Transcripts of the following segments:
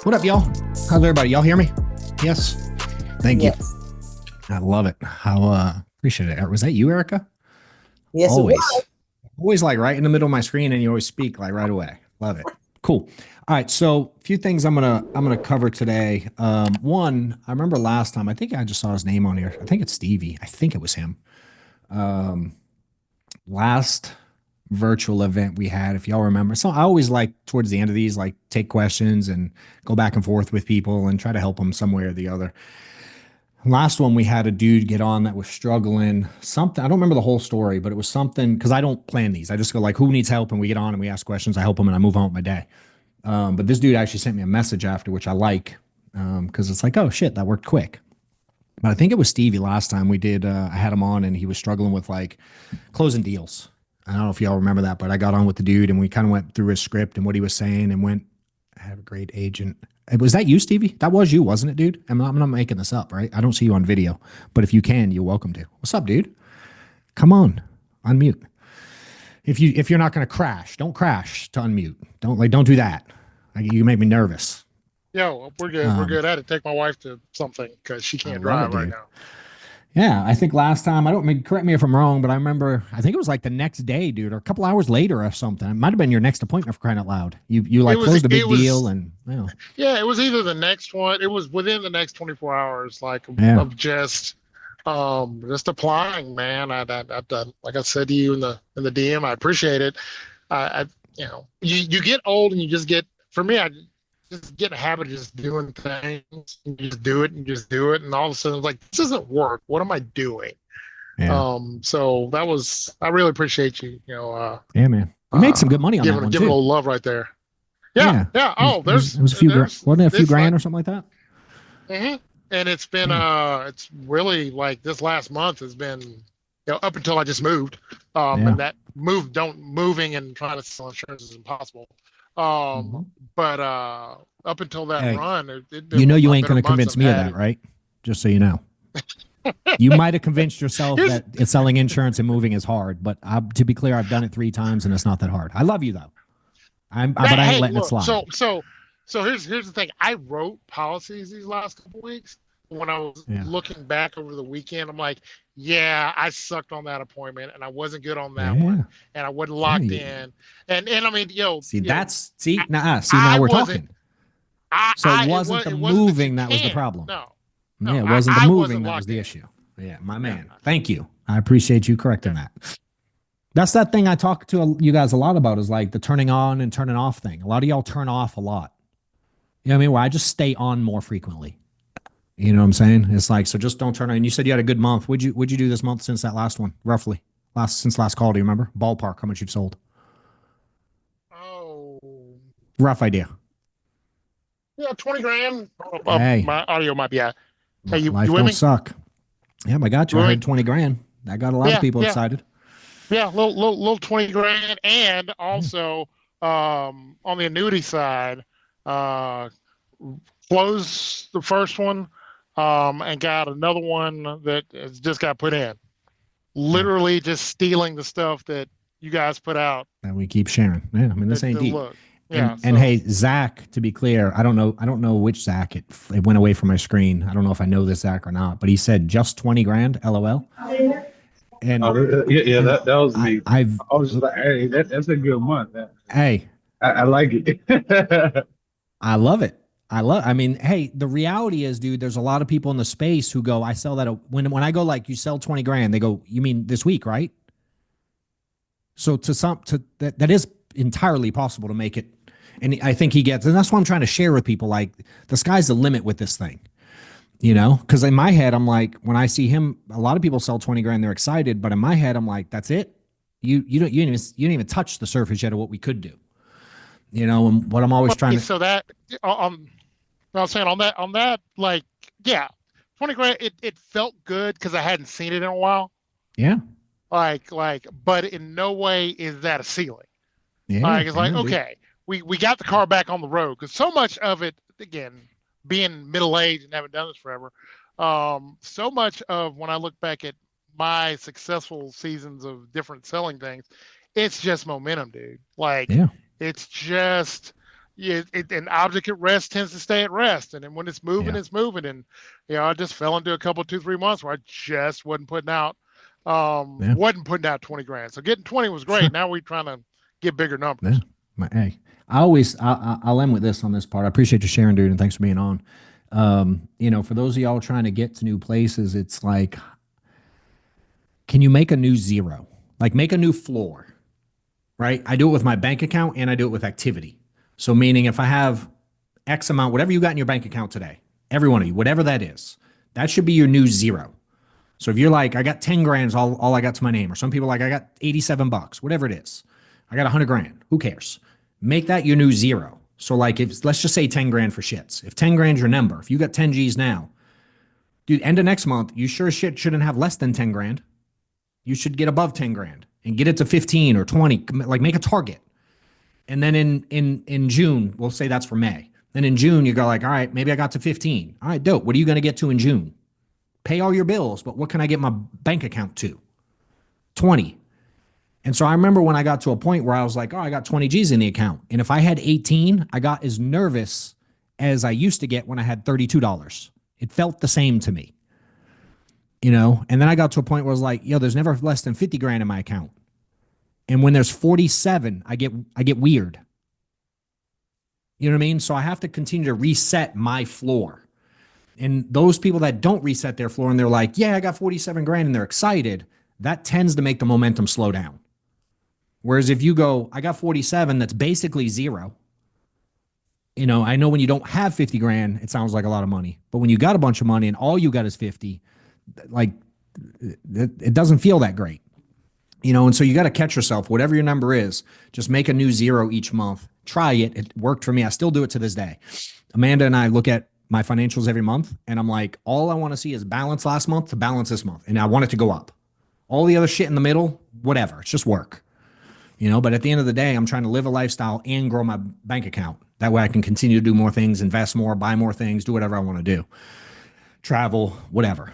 What up, y'all? How's everybody? Y'all hear me? Yes. Thank you. Yes. I love it. How appreciate it. Was that you, Erica? Yes, it Always. was. Always like right in the middle of my screen, and you always speak like right away. Love it. Cool. All right. So a few things I'm gonna cover today. One, I remember last time, I think I just saw his name on here. I think it's Stevie. I think it was him. Um, Last virtual event we had, if y'all remember. So I always like towards the end of these, like take questions and go back and forth with people and try to help them some way or the other. Last one we had a dude get on that was struggling something. I don't remember the whole story, but it was something because I don't plan these. I just go like, who needs help? And we get on and we ask questions. I help them and I move on with my day. But this dude actually sent me a message after, which I like because it's like, oh shit, that worked quick. But I think it was Stevie last time we did. I had him on and he was struggling with like closing deals. I don't know if y'all remember that, but I got on with the dude and we kind of went through his script and what he was saying and went, I have a great agent. Was that you, Stevie? That was you, wasn't it, dude? I'm not making this up, right? I don't see you on video, but if you can, you're welcome to. What's up, dude? Come on, unmute. If you're not going to crash, don't crash to unmute. Don't do that. You make me nervous. Yo, we're good. We're good. I had to take my wife to something because she can't drive right now. Yeah, I think last time, correct me if I'm wrong, but I remember, I think it was like the next day, dude, or a couple hours later or something. It might have been your next appointment for crying out loud. You like closed a big deal and, you know. Yeah, it was either the next one. It was within the next 24 hours, like of just applying, man. I've done, like I said to you in the DM, I appreciate it. You get old and you just get, for me, I just get in a habit of just doing things and you just do it and just do it. And all of a sudden it's like, this doesn't work. What am I doing? Yeah. So I really appreciate you, yeah, man. You made some good money on that one giving too. a little love right there. Yeah. Oh, it was a few grand. Wasn't it a few grand or something like that? Mm-hmm. And it's been, it's really like this last month has been, up until I just moved. And that moving and trying to sell insurance is impossible. But up until that run, it been you ain't going to convince me of that, right? Just so you know. You might have convinced yourself that it's selling insurance and moving is hard, but to be clear, I've done it 3 times and it's not that hard. I love you though. But I ain't letting it slide. So here's the thing. I wrote policies these last couple weeks. When I was looking back over the weekend, I'm like, yeah, I sucked on that appointment and I wasn't good on that one and I wasn't locked in. And I mean, now we're talking. So it wasn't the moving that was the problem. No, it wasn't the moving that was the issue. Yeah, my man. Thank you. I appreciate you correcting that. That's that thing I talk to you guys a lot about is like the turning on and turning off thing. A lot of y'all turn off a lot. You know what I mean? Where I just stay on more frequently. You know what I'm saying? It's like, so just don't turn on. And you said you had a good month. What'd you do this month since that last one, roughly? Since last call, do you remember? Ballpark, how much you've sold? Oh. Rough idea. Yeah, 20 grand. Hey. My audio might be out. Hey, you Life with don't me? suck. Yeah, I got you. I heard 20 grand. That got a lot of people excited. Yeah, little 20 grand. And also on the annuity side, closed the first one and got another one that has just got put in. Literally just stealing the stuff that you guys put out. And we keep sharing. Yeah, I mean, this ain't deep. Look. And hey, Zach, to be clear, I don't know which Zach. It went away from my screen. I don't know if I know this Zach or not, but he said just 20 grand, LOL. And that was me. I was just like, hey, that's a good month. Hey, I like it. I love it. I mean, hey, the reality is, dude, there's a lot of people in the space who go, I sell that. When I go like, you sell 20 grand, they go, you mean this week, right? So that is entirely possible to make it. And I think he gets, and that's what I'm trying to share with people. Like the sky's the limit with this thing, because in my head, I'm like, when I see him, a lot of people sell 20 grand, they're excited. But in my head, I'm like, that's it. You didn't even touch the surface yet of what we could do, and what I'm always trying to. So that, I was saying on that, like, yeah, 20 grand, it felt good because I hadn't seen it in a while. Yeah. Like, but in no way is that a ceiling. Yeah. It's like, okay, we got the car back on the road because so much of it, again, being middle-aged and haven't done this forever, so much of when I look back at my successful seasons of different selling things, it's just momentum, dude. Like, it's just an object at rest tends to stay at rest, and then when it's moving, it's moving. And I just fell into a couple 2-3 months where I just wasn't putting out 20 grand. So getting 20 was great. Now we're trying to get bigger numbers. Hey, I'll end with this on this part. I appreciate you sharing, dude, and thanks for being on. For those of y'all trying to get to new places, it's like, can you make a new zero? Like, make a new floor, right? I do it with my bank account and I do it with activity. So meaning if I have X amount, whatever you got in your bank account today, every one of you, whatever that is, that should be your new zero. So if you're like, I got 10 grand, all I got to my name, or some people like, I got 87 bucks, whatever it is, I got 100 grand, who cares? Make that your new zero. So like, let's just say 10 grand for shits. If 10 grand is your number, if you got 10 G's now, dude, end of next month, you sure as shit shouldn't have less than 10 grand. You should get above 10 grand and get it to 15 or 20, like make a target. And then in June, we'll say that's for May. Then in June, you go like, all right, maybe I got to 15. All right, dope. What are you going to get to in June? Pay all your bills, but what can I get my bank account to? 20. And so I remember when I got to a point where I was like, oh, I got 20 G's in the account. And if I had 18, I got as nervous as I used to get when I had $32. It felt the same to me. And then I got to a point where I was like, there's never less than 50 grand in my account. And when there's 47, I get weird. You know what I mean? So I have to continue to reset my floor. And those people that don't reset their floor and they're like, yeah, I got 47 grand and they're excited, that tends to make the momentum slow down. Whereas if you go, I got 47, that's basically zero. I know when you don't have 50 grand, it sounds like a lot of money. But when you got a bunch of money and all you got is 50, like it doesn't feel that great. And so you got to catch yourself, whatever your number is, just make a new zero each month. Try it. It worked for me. I still do it to this day. Amanda and I look at my financials every month and I'm like, all I want to see is balance last month to balance this month. And I want it to go up. All the other shit in the middle, whatever. It's just work. But at the end of the day, I'm trying to live a lifestyle and grow my bank account. That way I can continue to do more things, invest more, buy more things, do whatever I want to do. Travel, whatever.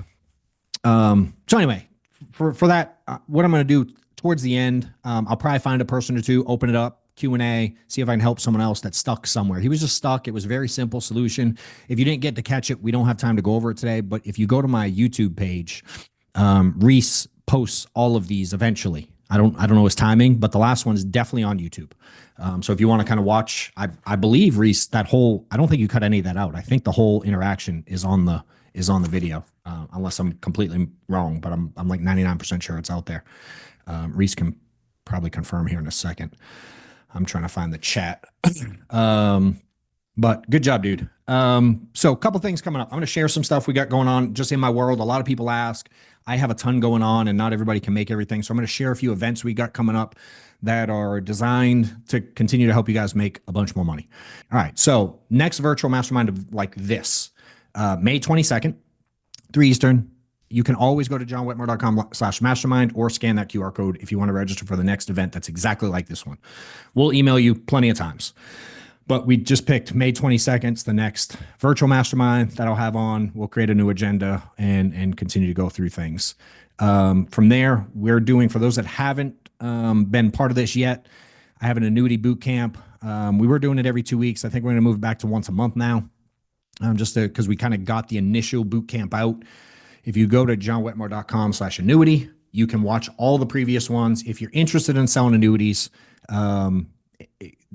So anyway, for that, what I'm going to do towards the end, I'll probably find a person or two, open it up, Q&A, see if I can help someone else that's stuck somewhere. He was just stuck. It was a very simple solution. If you didn't get to catch it, we don't have time to go over it today. But if you go to my YouTube page, Reese posts all of these eventually. I don't know his timing, but the last one is definitely on YouTube. So if you want to kind of watch, I believe, Reese, I don't think you cut any of that out. I think the whole interaction is on the video, unless I'm completely wrong, but I'm like 99% sure it's out there. Reese can probably confirm here in a second. I'm trying to find the chat. But good job, dude. So a couple things coming up. I'm going to share some stuff we got going on just in my world. A lot of people ask. I have a ton going on and not everybody can make everything. So I'm going to share a few events we got coming up that are designed to continue to help you guys make a bunch more money. All right. So next virtual mastermind of like this, May 22nd, 3 Eastern. You can always go to johnwetmore.com/mastermind or scan that QR code if you want to register for the next event that's exactly like this one. We'll email you plenty of times. But we just picked May 22nd, the next virtual mastermind that I'll have on. We'll create a new agenda and continue to go through things. From there, we're doing, for those that haven't been part of this yet, I have an annuity boot camp. We were doing it every 2 weeks. I think we're going to move back to once a month now, just because we kind of got the initial boot camp out. If you go to johnwetmore.com/annuity, you can watch all the previous ones. If you're interested in selling annuities,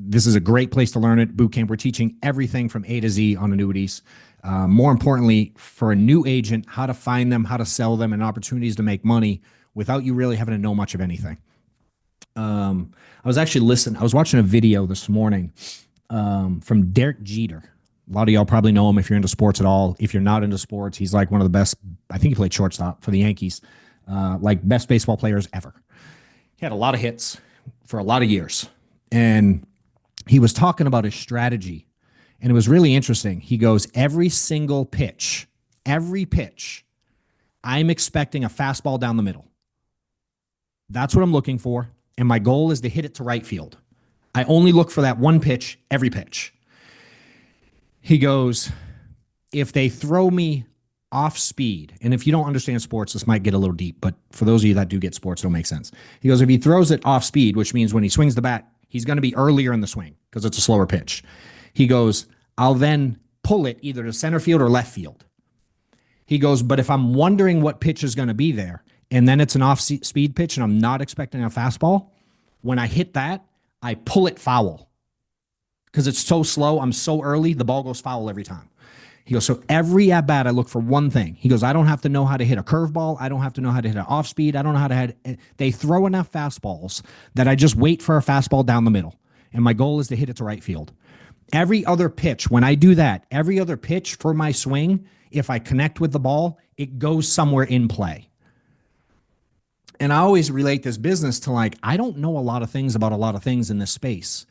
this is a great place to learn it. Bootcamp, we're teaching everything from A to Z on annuities. More importantly, for a new agent, how to find them, how to sell them, and opportunities to make money without you really having to know much of anything. I was watching a video this morning from Derek Jeter. A lot of y'all probably know him if you're into sports at all. If you're not into sports, he's like one of the best. I think he played shortstop for the Yankees, like best baseball players ever. He had a lot of hits for a lot of years. And he was talking about his strategy. And it was really interesting. He goes, every pitch, I'm expecting a fastball down the middle. That's what I'm looking for. And my goal is to hit it to right field. I only look for that one pitch, every pitch. He goes, if they throw me off speed, and if you don't understand sports, this might get a little deep, but for those of you that do get sports, it'll make sense. He goes, if he throws it off speed, which means when he swings the bat, he's going to be earlier in the swing because it's a slower pitch. He goes, I'll then pull it either to center field or left field. He goes, but if I'm wondering what pitch is going to be there, and then it's an off-speed pitch and I'm not expecting a fastball, when I hit that, I pull it foul. Because it's so slow, I'm so early, the ball goes foul every time. He goes, so every at-bat, I look for one thing. He goes, I don't have to know how to hit a curveball. I don't have to know how to hit an off-speed. I don't know how to hit. They throw enough fastballs that I just wait for a fastball down the middle. And my goal is to hit it to right field. Every other pitch, when I do that, every other pitch for my swing, if I connect with the ball, it goes somewhere in play. And I always relate this business to like, I don't know a lot of things about a lot of things in this space.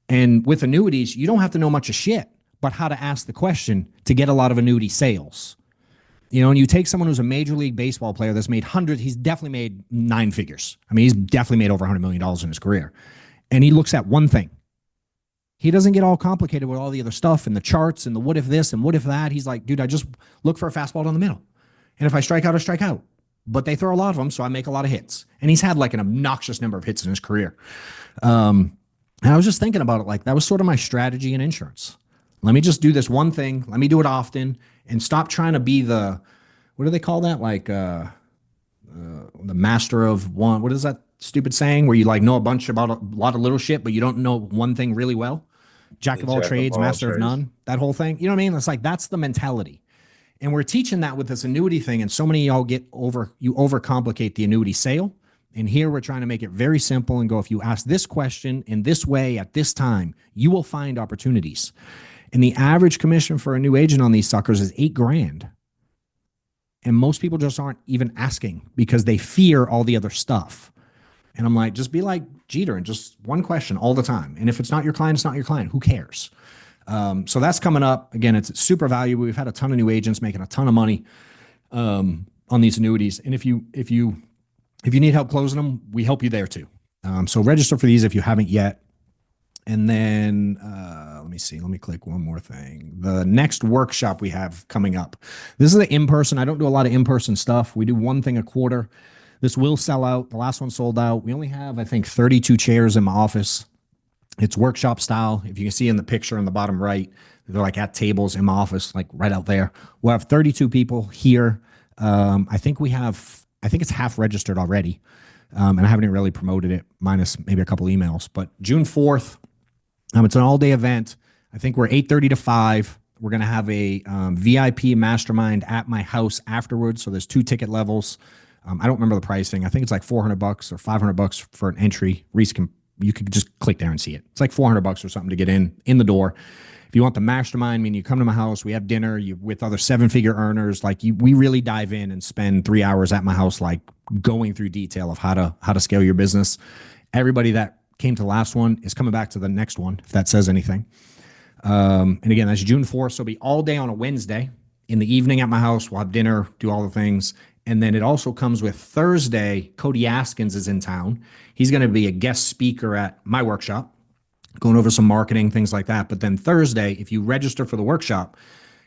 And with annuities, you don't have to know much of shit, but how to ask the question to get a lot of annuity sales. You know, and you take someone who's a Major League Baseball player that's made hundreds, he's definitely made 9 figures. I mean, he's definitely made over $100 million in his career. And he looks at one thing. He doesn't get all complicated with all the other stuff and the charts and the what if this and what if that. He's like, dude, I just look for a fastball down the middle. And if I strike out, I strike out. But they throw a lot of them, so I make a lot of hits. And he's had like an obnoxious number of hits in his career. And I was just thinking about it like that was sort of my strategy in insurance. Let me just do this one thing. Let me do it often and stop trying to be the, what do they call that? Like the master of one. What is that stupid saying where you like know a bunch about a lot of little shit, but you don't know one thing really well? Jack of all trades, master of none. That whole thing. You know what I mean? It's like that's the mentality. And we're teaching that with this annuity thing. And so many of y'all you overcomplicate the annuity sale. And here we're trying to make it very simple and go, if you ask this question in this way at this time, you will find opportunities. And the average commission for a new agent on these suckers is $8,000. And most people just aren't even asking because they fear all the other stuff. And I'm like, just be like Jeter and just one question all the time. And if it's not your client, it's not your client. Who cares? So that's coming up. Again, it's super valuable. We've had a ton of new agents making a ton of money on these annuities. And if you need help closing them, we help you there too. So register for these if you haven't yet. And then let me see. Let me click one more thing. The next workshop we have coming up. This is the in-person. I don't do a lot of in-person stuff. We do one thing a quarter. This will sell out. The last one sold out. We only have, I think, 32 chairs in my office. It's workshop style. If you can see in the picture on the bottom right, they're like at tables in my office, like right out there. We'll have 32 people here. I think it's half registered already. And I haven't really promoted it, minus maybe a couple emails. But June 4th, it's an all-day event. I think we're 8:30 to 5. We're going to have a VIP mastermind at my house afterwards. So there's 2 ticket levels. I don't remember the pricing. I think it's like $400 or $500 for an entry. Reese you could just click there and see it. It's like $400 or something to get in the door. If you want the mastermind, I mean, you come to my house, we have dinner with other 7-figure earners. Like we really dive in and spend 3 hours at my house, like going through detail of how to scale your business. Everybody that came to the last one is coming back to the next one, if that says anything. And again, that's June 4th. So it'll be all day on a Wednesday. In the evening at my house, we'll have dinner, do all the things. And then it also comes with Thursday, Cody Askins is in town. He's going to be a guest speaker at my workshop, going over some marketing, things like that. But then Thursday, if you register for the workshop,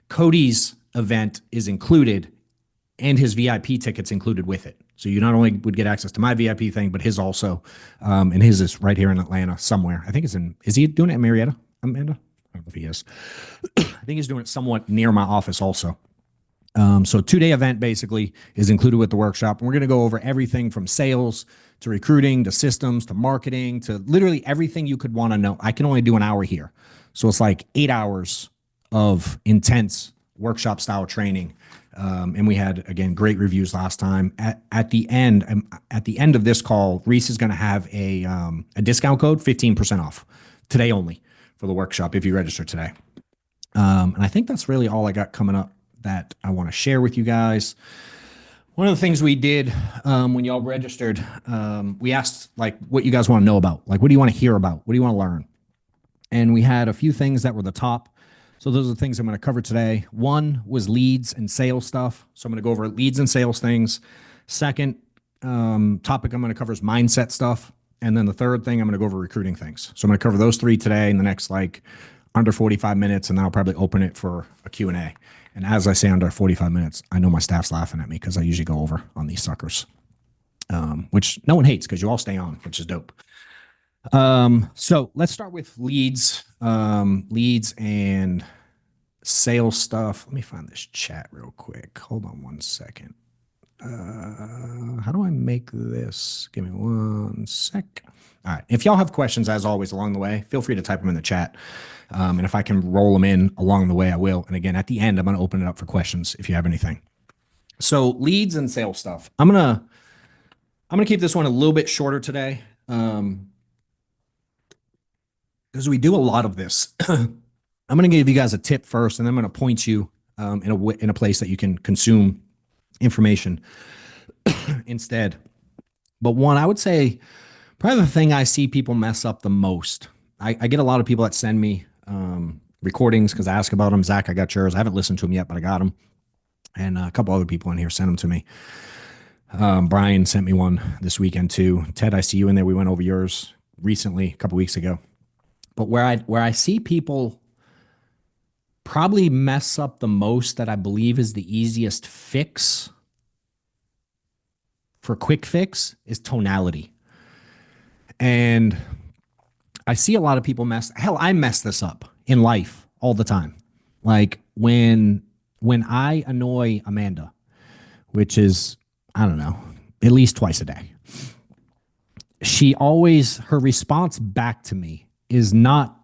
Cody's event is included and his VIP ticket's included with it. So you not only would get access to my VIP thing, but his also. And his is right here in Atlanta somewhere. I think is he doing it at Marietta, Amanda? I don't know if he is. I think he's doing it somewhat near my office also. So 2-day event basically is included with the workshop. And we're going to go over everything from sales to recruiting to systems to marketing to literally everything you could want to know. I can only do an hour here. So it's like 8 hours of intense workshop style training. And we had, again, great reviews last time. At the end of this call, Reese is going to have a discount code, 15% off today only for the workshop if you register today. And I think that's really all I got coming up that I want to share with you guys. One of the things we did when y'all registered, we asked like what you guys want to know about, like what do you want to hear about, what do you want to learn, and we had a few things that were the top. So those are the things I'm going to cover today. One was leads and sales stuff. So I'm going to go over leads and sales things. Second topic I'm going to cover is mindset stuff, and then the third thing I'm going to go over recruiting things. So I'm going to cover those 3 today in the next like under 45 minutes, and then I'll probably open it for a Q&A. And as I say, under 45 minutes, I know my staff's laughing at me because I usually go over on these suckers, which no one hates because you all stay on, which is dope. So let's start with leads, leads and sales stuff. Let me find this chat real quick. Hold on one second. How do I make this? Give me one sec. All right. If y'all have questions, as always, along the way, feel free to type them in the chat. And if I can roll them in along the way, I will. And again, at the end, I'm going to open it up for questions if you have anything. So leads and sales stuff. I'm gonna keep this one a little bit shorter today. Because we do a lot of this. I'm going to give you guys a tip first, and then I'm going to point you in a place that you can consume information instead. But one, I would say probably the thing I see people mess up the most. I get a lot of people that send me recordings because I ask about them. Zach, I got yours. I haven't listened to them yet, but I got them. And a couple other people in here sent them to me. Brian sent me one this weekend too. Ted, I see you in there. We went over yours recently, a couple weeks ago. But where I see people probably mess up the most, that I believe is the easiest fix for quick fix, is tonality. And I see a lot of people I mess this up in life all the time. Like when I annoy Amanda, which is, I don't know, at least twice a day, her response back to me is not,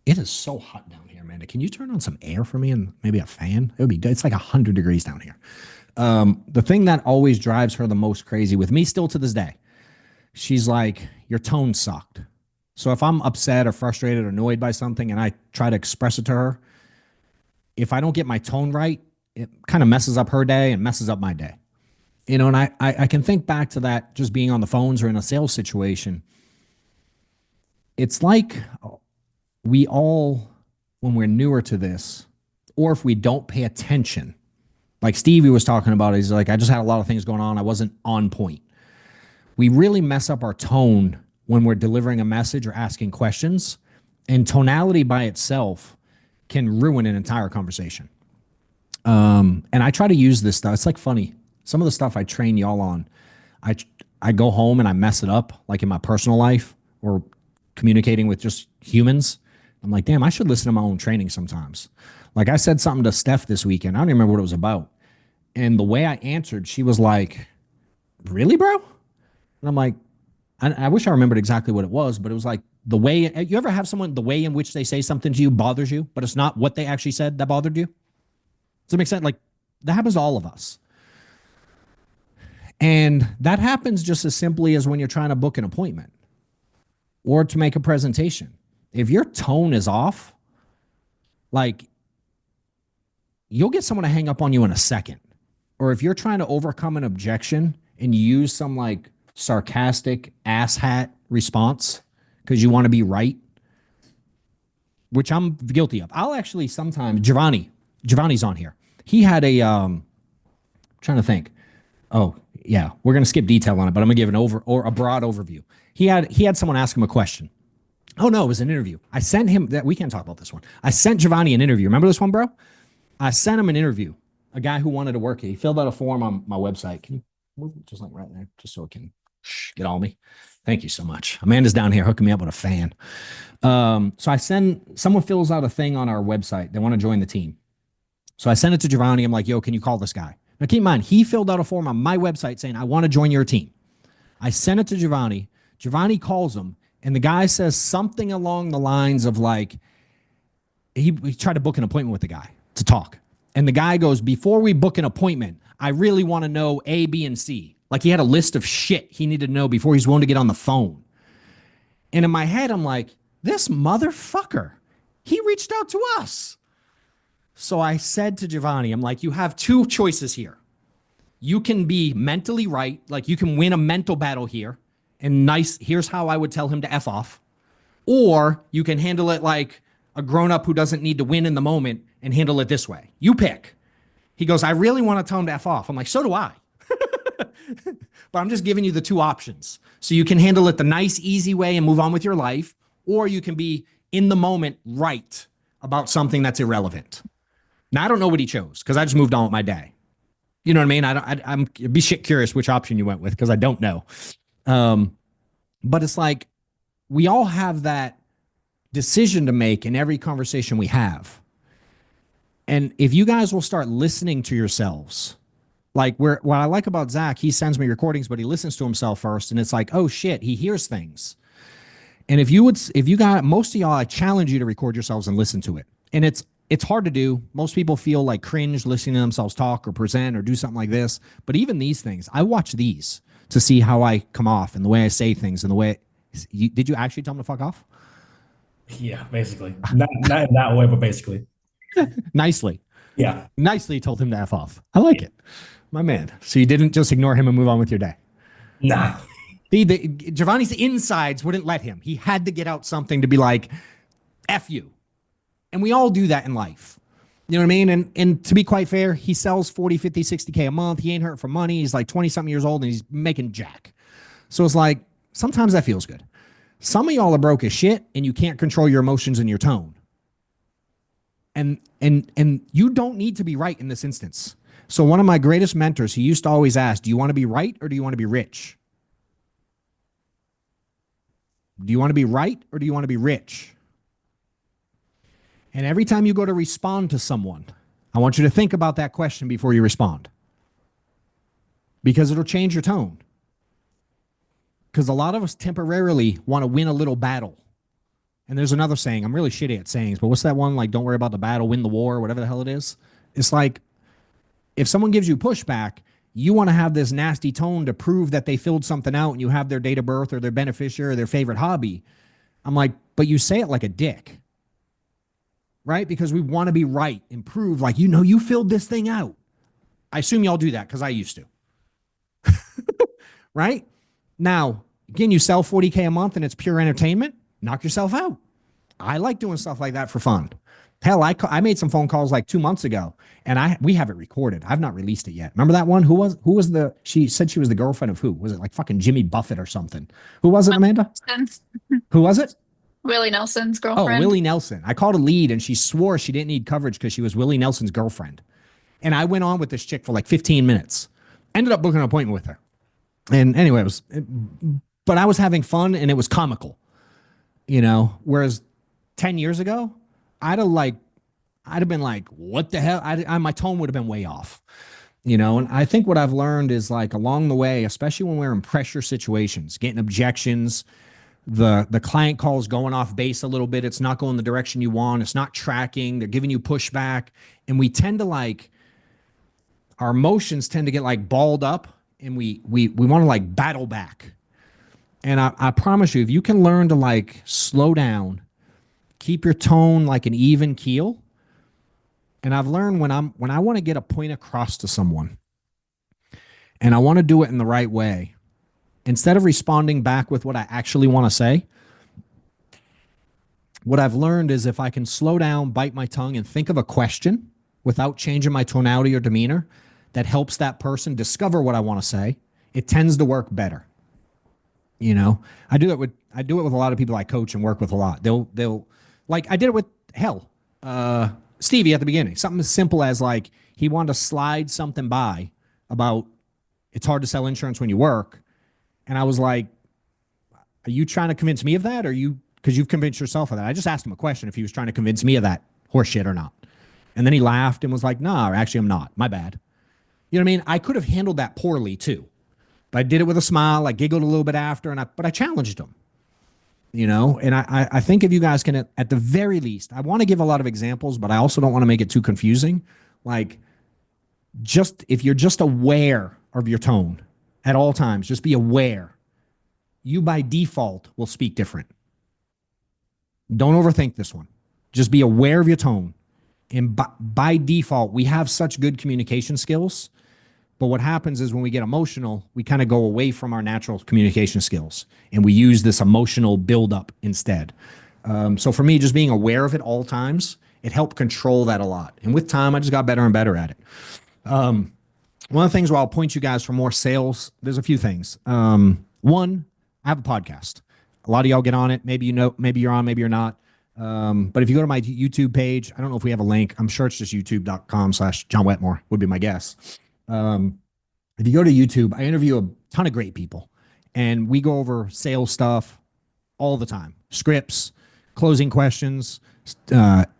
it is so hot down here, Amanda. Can you turn on some air for me and maybe a fan? It's like 100 degrees down here. The thing that always drives her the most crazy with me still to this day, she's like, your tone sucked. So if I'm upset or frustrated or annoyed by something and I try to express it to her, if I don't get my tone right, it kind of messes up her day and messes up my day. And I can think back to that just being on the phones or in a sales situation. It's like we all, when we're newer to this, or if we don't pay attention, like Stevie was talking about, he's like, I just had a lot of things going on. I wasn't on point. We really mess up our tone when we're delivering a message or asking questions, and tonality by itself can ruin an entire conversation. And I try to use this stuff. It's like funny. Some of the stuff I train y'all on, I go home and I mess it up, like in my personal life or communicating with just humans. I'm like, damn, I should listen to my own training sometimes. Like I said something to Steph this weekend. I don't even remember what it was about. And the way I answered, she was like, really, bro? And I'm like, I wish I remembered exactly what it was, but it was like the way, you ever have someone, the way in which they say something to you bothers you, but it's not what they actually said that bothered you? Does it make sense? Like that happens to all of us. And that happens just as simply as when you're trying to book an appointment or to make a presentation. If your tone is off, like you'll get someone to hang up on you in a second. Or if you're trying to overcome an objection and you use some like sarcastic asshat response because you want to be right, which I'm guilty of. I'll actually sometimes, Giovanni's on here. He had trying to think. Oh, yeah, we're going to skip detail on it, but I'm going to give a broad overview. He had someone ask him a question. Oh, no, it was an interview. I sent him that. We can't talk about this one. I sent Giovanni an interview. Remember this one, bro? I sent him an interview, a guy who wanted to work. He filled out a form on my website. Can you move it just like right there, just so it can get all me? Thank you so much. Amanda's down here hooking me up with a fan. So someone fills out a thing on our website. They want to join the team. So I sent it to Giovanni. I'm like, yo, can you call this guy? Now keep in mind, he filled out a form on my website saying, I want to join your team. I sent it to Giovanni. Giovanni calls him, and the guy says something along the lines of like, he tried to book an appointment with the guy to talk. And the guy goes, before we book an appointment, I really want to know A, B, and C. Like he had a list of shit he needed to know before he's willing to get on the phone. And in my head, I'm like, this motherfucker, he reached out to us. So I said to Giovanni, I'm like, you have two choices here. You can be mentally right, like you can win a mental battle here, and here's how I would tell him to F off. Or you can handle it like a grown-up who doesn't need to win in the moment and handle it this way. You pick. He goes, I really want to tell him to F off. I'm like, so do I. But I'm just giving you the two options. So you can handle it the nice, easy way and move on with your life, or you can be in the moment right about something that's irrelevant. Now, I don't know what he chose because I just moved on with my day. You know what I mean? I'd be shit curious which option you went with because I don't know. But it's like we all have that decision to make in every conversation we have. And if you guys will start listening to yourselves, like what I like about Zach, he sends me recordings, but he listens to himself first. And it's like, oh shit, he hears things. And if you got most of y'all, I challenge you to record yourselves and listen to it. And it's hard to do. Most people feel like cringe listening to themselves talk or present or do something like this. But even these things, I watch these to see how I come off and the way I say things and the way. Did you actually tell him to fuck off? Yeah, basically. Not in that way, but basically. Nicely. Yeah. Nicely told him to F off. I like it. My man. So you didn't just ignore him and move on with your day? Nah. Giovanni's insides wouldn't let him. He had to get out something to be like, F you. And we all do that in life. You know what I mean? And to be quite fair, he sells 40, 50, 60K a month. He ain't hurt for money. He's like 20-something years old and he's making jack. So it's like, sometimes that feels good. Some of y'all are broke as shit and you can't control your emotions and your tone. And you don't need to be right in this instance. So one of my greatest mentors, he used to always ask, do you want to be right or do you want to be rich? Do you want to be right or do you want to be rich? And every time you go to respond to someone, I want you to think about that question before you respond. Because it'll change your tone. Because a lot of us temporarily want to win a little battle. And there's another saying, I'm really shitty at sayings, but what's that one? Like, don't worry about the battle, win the war, whatever the hell it is. It's like, if someone gives you pushback, you want to have this nasty tone to prove that they filled something out and you have their date of birth or their beneficiary or their favorite hobby. I'm like, but you say it like a dick. Right? Because we want to be right and prove like, you filled this thing out. I assume y'all do that because I used to. Right? Now, again, you sell 40K a month and it's pure entertainment. Knock yourself out. I like doing stuff like that for fun. Hell, I made some phone calls like 2 months ago and we have it recorded. I've not released it yet. Remember that one? She said she was the girlfriend of who? Was it like fucking Jimmy Buffett or something? Who was it, Amanda? Who was it? Willie Nelson's girlfriend. Oh, Willie Nelson. I called a lead and she swore she didn't need coverage because she was Willie Nelson's girlfriend. And I went on with this chick for like 15 minutes. Ended up booking an appointment with her. And anyway, but I was having fun and it was comical, whereas 10 years ago, I'd have been like, what the hell? My tone would have been way off, and I think what I've learned is like along the way, especially when we're in pressure situations, getting objections, the client calls going off base a little bit. It's not going the direction you want. It's not tracking. They're giving you pushback. And we tend to our emotions tend to get like balled up and we want to battle back. And I promise you, if you can learn to slow down, keep your tone like an even keel. And I've learned when I want to get a point across to someone and I want to do it in the right way, instead of responding back with what I actually want to say, what I've learned is if I can slow down, bite my tongue, and think of a question without changing my tonality or demeanor that helps that person discover what I want to say, it tends to work better. I do it with a lot of people I coach and work with a lot. They'll I did it with Stevie at the beginning. Something as simple as he wanted to slide something by about it's hard to sell insurance when you work. And I was like, are you trying to convince me of that? Or because you've convinced yourself of that? I just asked him a question if he was trying to convince me of that horseshit or not. And then he laughed and was like, no, actually I'm not. My bad. You know what I mean? I could have handled that poorly too. But I did it with a smile. I giggled a little bit after, but I challenged him. And I think if you guys can, at the very least, I want to give a lot of examples, but I also don't want to make it too confusing. If you're just aware of your tone at all times, just be aware. You by default will speak different. Don't overthink this one. Just be aware of your tone. And by default, we have such good communication skills. But what happens is when we get emotional, we kind of go away from our natural communication skills and we use this emotional buildup instead. So for me, just being aware of it all times, it helped control that a lot. And with time, I just got better and better at it. One of the things where I'll point you guys for more sales, there's a few things. One, I have a podcast. A lot of y'all get on it. Maybe maybe you're on, maybe you're not. But if you go to my YouTube page, I don't know if we have a link. I'm sure it's just youtube.com/John Wetmore would be my guess. If you go to YouTube, I interview a ton of great people and we go over sales stuff, all the time. Scripts, closing questions,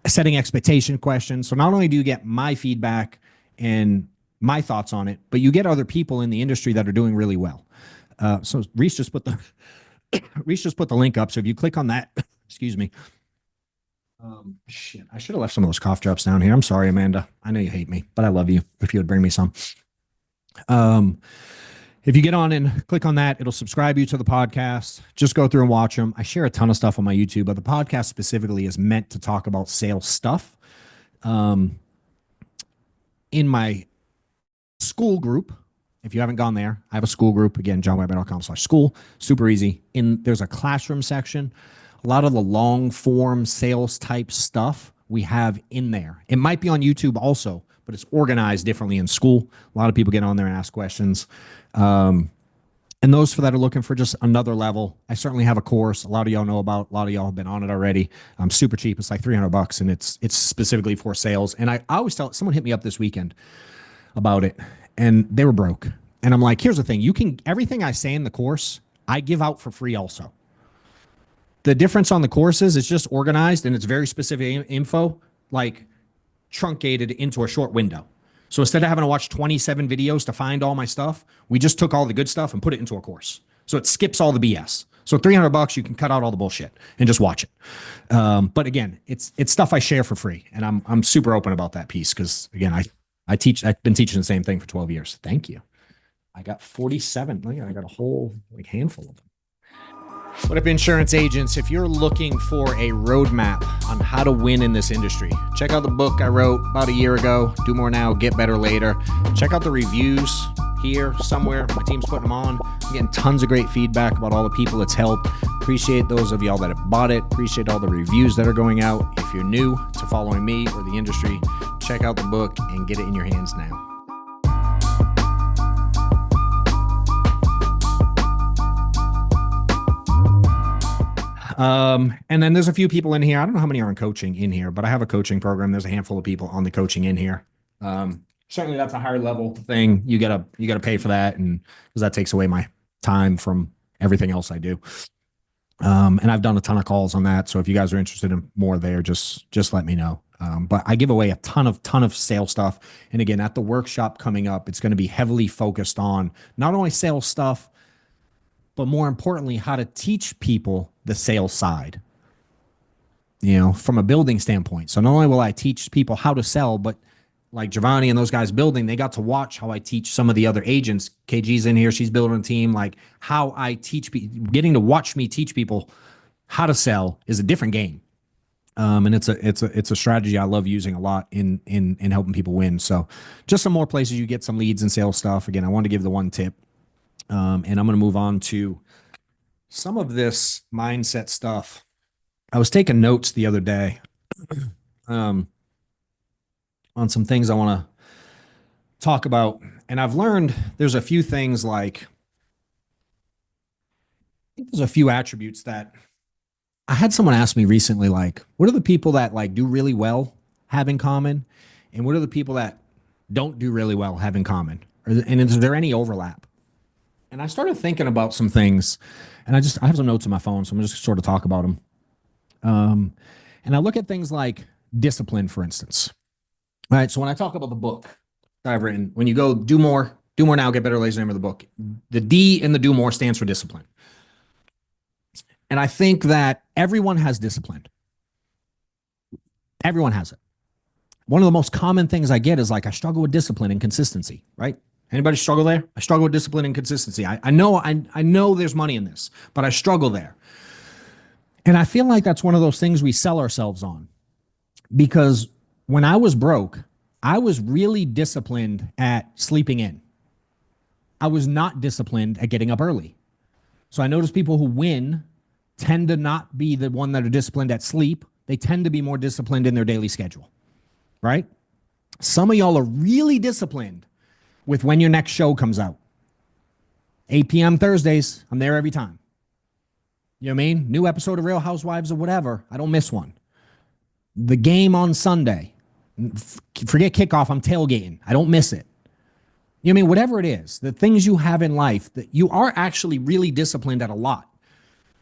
setting expectation questions. So not only do you get my feedback and my thoughts on it, but you get other people in the industry that are doing really well. So Reese just put the link up. So if you click on that, excuse me. Shit, I should have left some of those cough drops down here. I'm sorry, Amanda. I know you hate me, but I love you. If you would bring me some. If you get on and click on that, it'll subscribe you to the podcast. Just go through and watch them. I share a ton of stuff on my YouTube, but the podcast specifically is meant to talk about sales stuff. In my school group, if you haven't gone there, I have a school group. Again, johnwebber.com/school. Super easy. There's a classroom section. A lot of the long form sales type stuff we have in there. It might be on YouTube also, but it's organized differently in school. A lot of people get on there and ask questions. And those that are looking for just another level, I certainly have a course. A lot of y'all know about. A lot of y'all have been on it already. Super cheap. It's like $300, and it's specifically for sales. And I always tell someone hit me up this weekend about it, and they were broke. And I'm like, here's the thing: everything I say in the course, I give out for free also. The difference on the courses is just organized and it's very specific info, like truncated into a short window. So instead of having to watch 27 videos to find all my stuff, we just took all the good stuff and put it into a course. So it skips all the BS. So $300, you can cut out all the bullshit and just watch it. But again, it's stuff I share for free, and I'm super open about that piece because again, I've been teaching the same thing for 12 years. Thank you. I got 47. Look, I got a whole handful of them. What up, insurance agents? If you're looking for a roadmap on how to win in this industry, check out the book I wrote about a year ago, Do More Now, Get Better Later. Check out the reviews here somewhere. My team's putting them on. I'm getting tons of great feedback about all the people it's helped. Appreciate those of y'all that have bought it. Appreciate all the reviews that are going out. If you're new to following me or the industry, check out the book and get it in your hands now. And then there's a few people in here. I don't know how many are in coaching in here, but I have a coaching program. There's a handful of people on the coaching in here. Certainly that's a higher level thing. You gotta pay for that. And because that takes away my time from everything else I do. And I've done a ton of calls on that. So if you guys are interested in more there, just let me know. But I give away a ton of sales stuff. And again, at the workshop coming up, it's going to be heavily focused on not only sales stuff, but more importantly, how to teach people the sales side, from a building standpoint. So not only will I teach people how to sell, but like Giovanni and those guys building, they got to watch how I teach some of the other agents. KG's in here. She's building a team. Like how I teach people, getting to watch me teach people how to sell is a different game. And it's a strategy I love using a lot in helping people win. So just some more places you get some leads and sales stuff. Again, I wanted to give the one tip. And I'm going to move on to some of this mindset stuff. I was taking notes the other day on some things I want to talk about. And I've learned there's a few things like, I think there's a few attributes that I had someone ask me recently, like, what are the people that like do really well have in common? And what are the people that don't do really well have in common? And is there any overlap? And I started thinking about some things, and I have some notes on my phone, so I'm just sort of talk about them. And I look at things like discipline, for instance. All right, so when I talk about the book that I've written, when you go do more now, get better later, is the name of the book. The D in the do more stands for discipline. And I think that everyone has discipline. Everyone has it. One of the most common things I get is like, I struggle with discipline and consistency, right? Anybody struggle there? I struggle with discipline and consistency. I know there's money in this, but I struggle there. And I feel like that's one of those things we sell ourselves on. Because when I was broke, I was really disciplined at sleeping in. I was not disciplined at getting up early. So I notice people who win tend to not be the one that are disciplined at sleep. They tend to be more disciplined in their daily schedule, right? Some of y'all are really disciplined with when your next show comes out. 8 p.m. Thursdays, I'm there every time. You know what I mean? New episode of Real Housewives or whatever, I don't miss one. The game on Sunday, forget kickoff, I'm tailgating. I don't miss it. You know what I mean? Whatever it is, the things you have in life that you are actually really disciplined at a lot.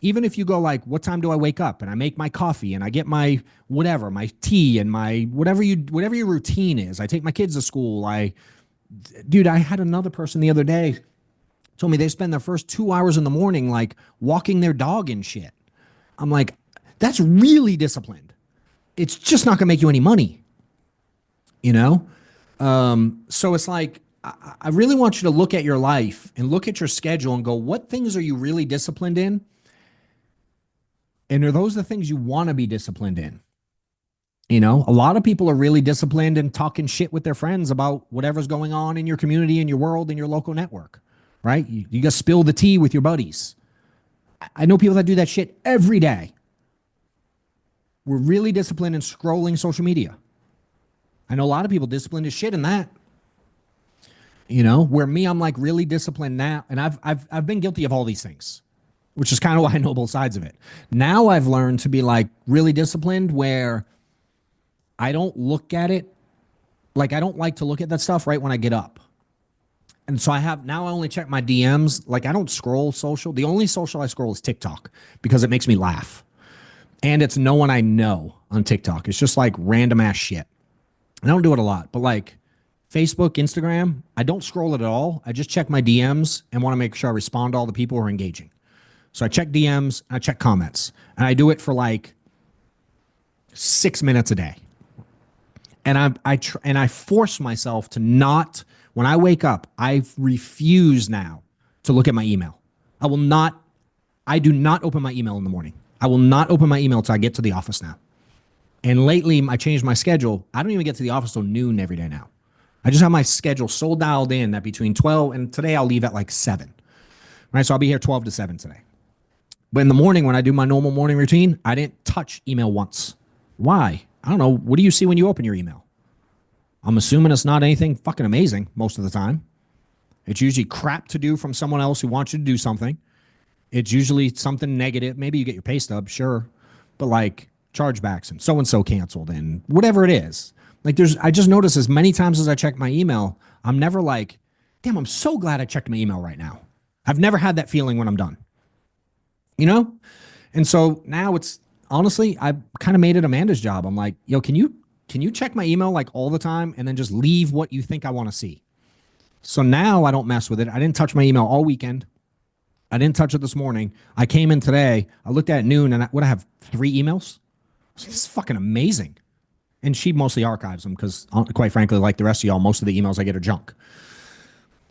even if you go like, what time do I wake up? And I make my coffee and I get my whatever, my tea and my whatever your routine is. I take my kids to school. Dude, I had another person the other day told me they spend their first 2 hours in the morning like walking their dog and shit. I'm like, that's really disciplined. It's just not gonna make you any money, you know? So it's like, I really want you to look at your life and look at your schedule and go, what things are you really disciplined in? And are those the things you want to be disciplined in? You know, a lot of people are really disciplined in talking shit with their friends about whatever's going on in your community, in your world, in your local network, right? You got to spill the tea with your buddies. I know people that do that shit every day. We're really disciplined in scrolling social media. I know a lot of people disciplined as shit in that. You know, where me, I'm like really disciplined now. And I've been guilty of all these things, which is kind of why I know both sides of it. Now I've learned to be like really disciplined where I don't look at it. Like I don't like to look at that stuff right when I get up. And so I only check my DMs. Like I don't scroll social. The only social I scroll is TikTok because it makes me laugh. And it's no one I know on TikTok. It's just like random ass shit. I don't do it a lot, but like Facebook, Instagram, I don't scroll it at all. I just check my DMs and want to make sure I respond to all the people who are engaging. So I check DMs, I check comments, and I do it for like 6 minutes a day. And I force myself to not, when I wake up, I refuse now to look at my email. I do not open my email in the morning. I will not open my email until I get to the office now. And lately, I changed my schedule. I don't even get to the office till noon every day now. I just have my schedule so dialed in that between 12 and today I'll leave at like 7. Right? So I'll be here 12 to 7 today. But in the morning when I do my normal morning routine, I didn't touch email once. Why? I don't know. What do you see when you open your email? I'm assuming it's not anything fucking amazing most of the time. It's usually crap to do from someone else who wants you to do something. It's usually something negative. Maybe you get your pay stub, sure. But like chargebacks and so canceled and whatever it is. Like I just noticed as many times as I check my email, I'm never like, damn, I'm so glad I checked my email right now. I've never had that feeling when I'm done. You know? And so now it's honestly, I've kind of made it Amanda's job. I'm like, yo, can you check my email like all the time and then just leave what you think I want to see? So now I don't mess with it. I didn't touch my email all weekend. I didn't touch it this morning. I came in today. I looked at it at noon and I have 3 emails. It's fucking amazing. And she mostly archives them because, quite frankly, like the rest of y'all, most of the emails I get are junk.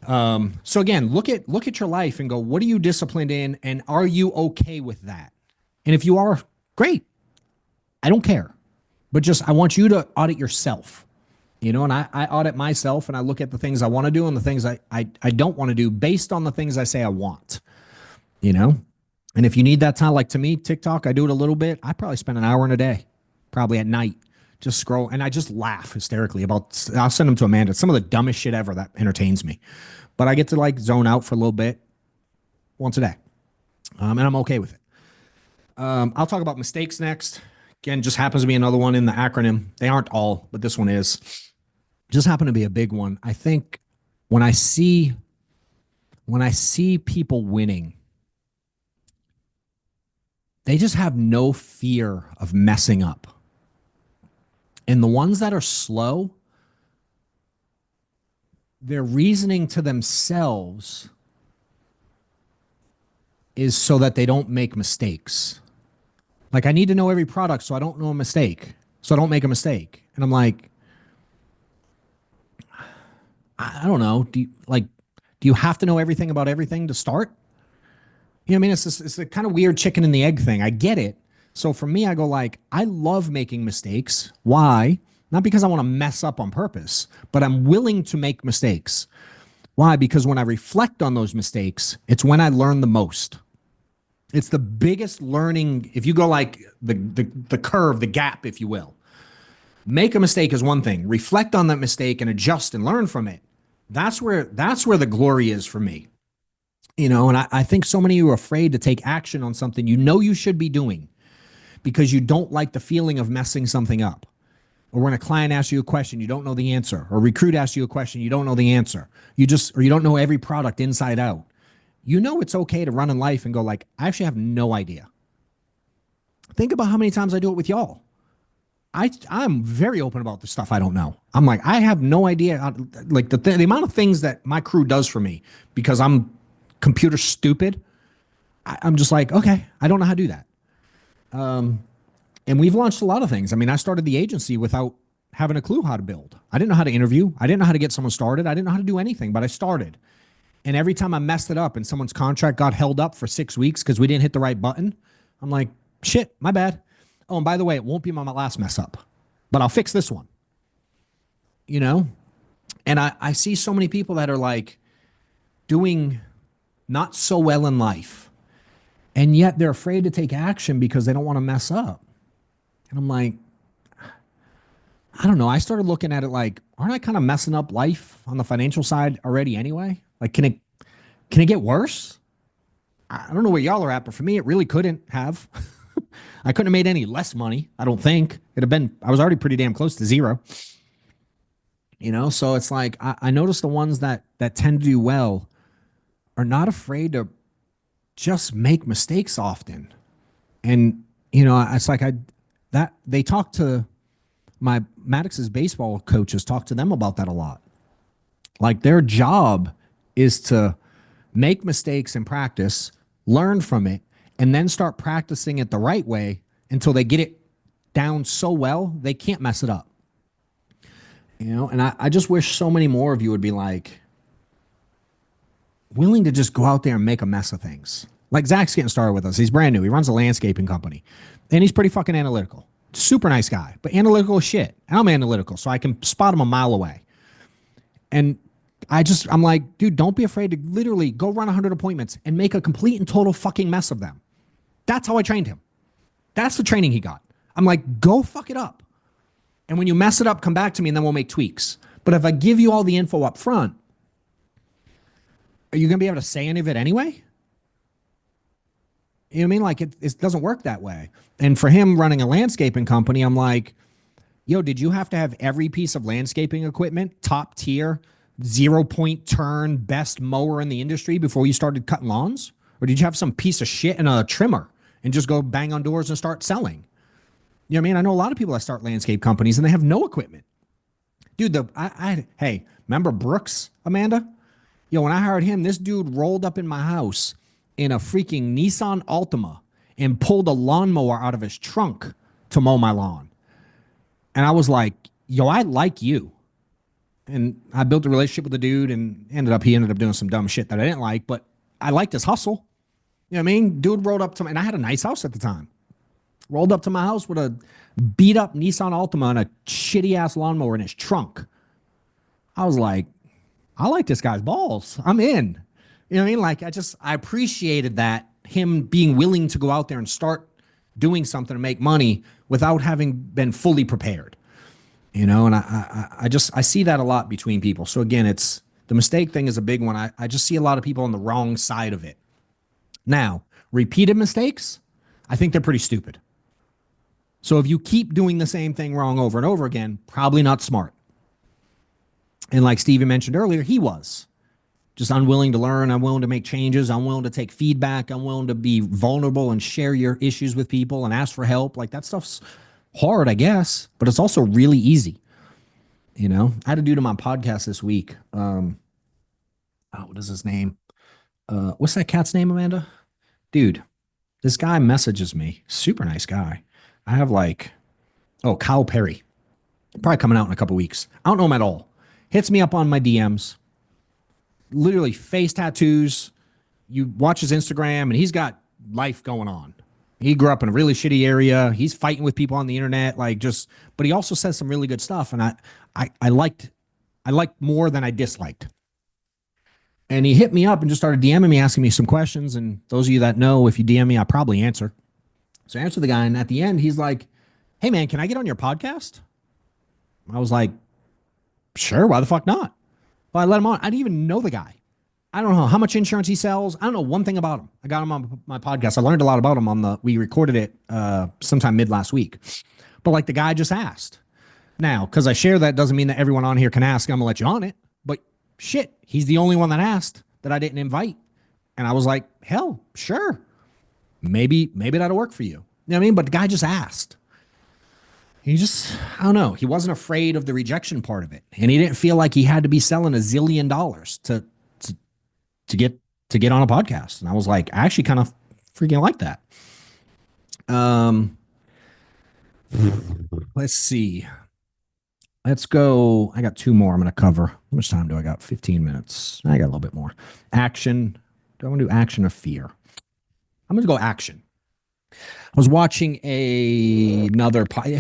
So again, look at your life and go, what are you disciplined in, and are you okay with that? And if you are, great. I don't care, but just I want you to audit yourself. You know, and I audit myself and I look at the things I want to do and the things I don't want to do based on the things I say I want. You know, and if you need that time, like to me, TikTok, I do it a little bit. I probably spend an hour in a day, probably at night. Just scroll, and I just laugh hysterically about, I'll send them to Amanda. It's some of the dumbest shit ever that entertains me. But I get to like zone out for a little bit once a day. And I'm okay with it. I'll talk about mistakes next. Again, just happens to be another one in the acronym. They aren't all, but this one is. Just happened to be a big one. I think when I see people winning, they just have no fear of messing up. And the ones that are slow, their reasoning to themselves is so that they don't make mistakes. Like, I need to know every product so I don't know a mistake, so I don't make a mistake. And I'm like, I don't know. Do you have to know everything about everything to start? You know what I mean? It's a kind of weird chicken and the egg thing. I get it. So for me, I go like, I love making mistakes. Why? Not because I want to mess up on purpose, but I'm willing to make mistakes. Why? Because when I reflect on those mistakes, it's when I learn the most. It's the biggest learning. If you go like the curve, the gap, if you will, make a mistake is one thing. Reflect on that mistake and adjust and learn from it. That's where the glory is for me. You know, and I think so many of you are afraid to take action on something you know you should be doing because you don't like the feeling of messing something up. Or when a client asks you a question, you don't know the answer. Or a recruit asks you a question, you don't know the answer. You don't know every product inside out. you know it's okay to run in life and go like, I actually have no idea. Think about how many times I do it with y'all. I'm very open about the stuff I don't know. I'm like, I have no idea. Like the amount of things that my crew does for me because I'm computer stupid. I'm just like, okay, I don't know how to do that. And we've launched a lot of things. I mean, I started the agency without having a clue how to build. I didn't know how to interview. I didn't know how to get someone started. I didn't know how to do anything, but I started. And every time I messed it up and someone's contract got held up for 6 weeks because we didn't hit the right button, I'm like, shit, my bad. Oh, and by the way, it won't be my last mess up, but I'll fix this one. You know? And I see so many people that are like doing not so well in life, and yet they're afraid to take action because they don't want to mess up. And I'm like, I don't know. I started looking at it like, aren't I kind of messing up life on the financial side already anyway? Like, can it get worse? I don't know where y'all are at, but for me, it really couldn't have. I couldn't have made any less money. I don't think I was already pretty damn close to zero. You know, so it's like, I noticed the ones that tend to do well are not afraid to just make mistakes often. And, you know, it's like they talk to my Maddox's baseball coaches, talk to them about that a lot. Like their job is to make mistakes in practice, learn from it, and then start practicing it the right way until they get it down so well, they can't mess it up. You know, and I just wish so many more of you would be like willing to just go out there and make a mess of things. Like Zach's getting started with us. He's brand new. He runs a landscaping company and he's pretty fucking analytical. Super nice guy, but analytical as shit. And I'm analytical, so I can spot him a mile away. And I'm like, dude, don't be afraid to literally go run 100 appointments and make a complete and total fucking mess of them. That's how I trained him. That's the training he got. I'm like, go fuck it up. And when you mess it up, come back to me and then we'll make tweaks. But if I give you all the info up front, are you going to be able to say any of it anyway? You know what I mean? Like it doesn't work that way. And for him running a landscaping company, I'm like, yo, did you have to have every piece of landscaping equipment, top tier, 0-point turn, best mower in the industry before you started cutting lawns? Or did you have some piece of shit and a trimmer and just go bang on doors and start selling? You know what I mean? I know a lot of people that start landscape companies and they have no equipment. Dude, hey, remember Brooks, Amanda? Yo, when I hired him, this dude rolled up in my house in a freaking Nissan Altima and pulled a lawnmower out of his trunk to mow my lawn. And I was like, yo, I like you. And I built a relationship with the dude and he ended up doing some dumb shit that I didn't like, but I liked his hustle. You know what I mean? Dude rolled up to me, and I had a nice house at the time. Rolled up to my house with a beat up Nissan Altima and a shitty ass lawnmower in his trunk. I was like, I like this guy's balls. I'm in. You know what I mean? Like, I appreciated that, him being willing to go out there and start doing something to make money without having been fully prepared. You know, and I see that a lot between people. So again, it's the mistake thing is a big one. I just see a lot of people on the wrong side of it. Now, repeated mistakes, I think they're pretty stupid. So if you keep doing the same thing wrong over and over again, probably not smart. And like Steven mentioned earlier, he was just unwilling to learn, unwilling to make changes, unwilling to take feedback, unwilling to be vulnerable and share your issues with people and ask for help. Like that stuff's hard, I guess, but it's also really easy. You know, I had a dude on my podcast this week. What is his name? What's that cat's name, Amanda? Dude, this guy messages me. Super nice guy. I have Kyle Perry. Probably coming out in a couple weeks. I don't know him at all. Hits me up on my DMs. Literally face tattoos. You watch his Instagram and he's got life going on. He grew up in a really shitty area. He's fighting with people on the internet, but he also says some really good stuff. And I liked more than I disliked. And he hit me up and just started DMing me, asking me some questions. And those of you that know, if you DM me, I probably answer. So I answered the guy. And at the end, he's like, hey man, can I get on your podcast? I was like, sure. Why the fuck not? Well, I let him on. I didn't even know the guy. I don't know how much insurance he sells. I don't know one thing about him. I got him on my podcast. I learned a lot about him we recorded it sometime mid last week. But the guy just asked. Now, because I share that doesn't mean that everyone on here can ask. I'm going to let you on it. But shit, he's the only one that asked that I didn't invite. And I was like, hell, sure. Maybe that'll work for you. You know what I mean? But the guy just asked. I don't know. He wasn't afraid of the rejection part of it. And he didn't feel like he had to be selling $1 zillion to get on a podcast. And I was like, I actually kind of freaking like that. Let's see. Let's go. I got 2 more I'm going to cover. How much time do I got? 15 minutes. I got a little bit more. Action. Do I want to do action or fear? I'm going to go action. I was watching if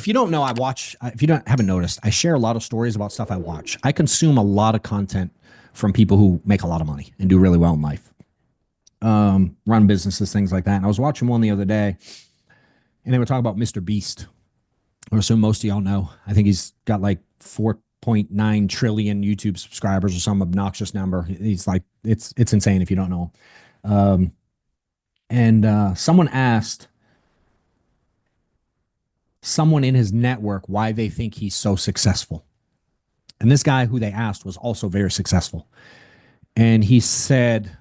you don't know, if you haven't noticed, I share a lot of stories about stuff I watch. I consume a lot of content from people who make a lot of money and do really well in life. Run businesses, things like that. And I was watching one the other day and they were talking about Mr. Beast. I assume most of y'all know. I think he's got like 4.9 trillion YouTube subscribers or some obnoxious number. He's like, it's insane if you don't know him. Someone asked someone in his network why they think he's so successful. And this guy who they asked was also very successful. And he said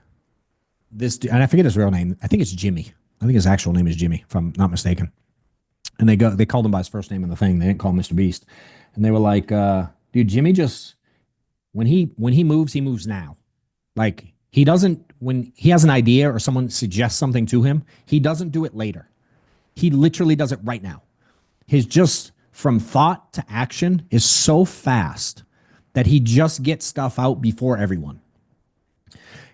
and I forget his real name. I think it's Jimmy. I think his actual name is Jimmy, if I'm not mistaken. And they called him by his first name in the thing. They didn't call him Mr. Beast. And they were like, dude, Jimmy just, when he moves now. Like when he has an idea or someone suggests something to him, he doesn't do it later. He literally does it right now. His just from thought to action is so fast that he just gets stuff out before everyone.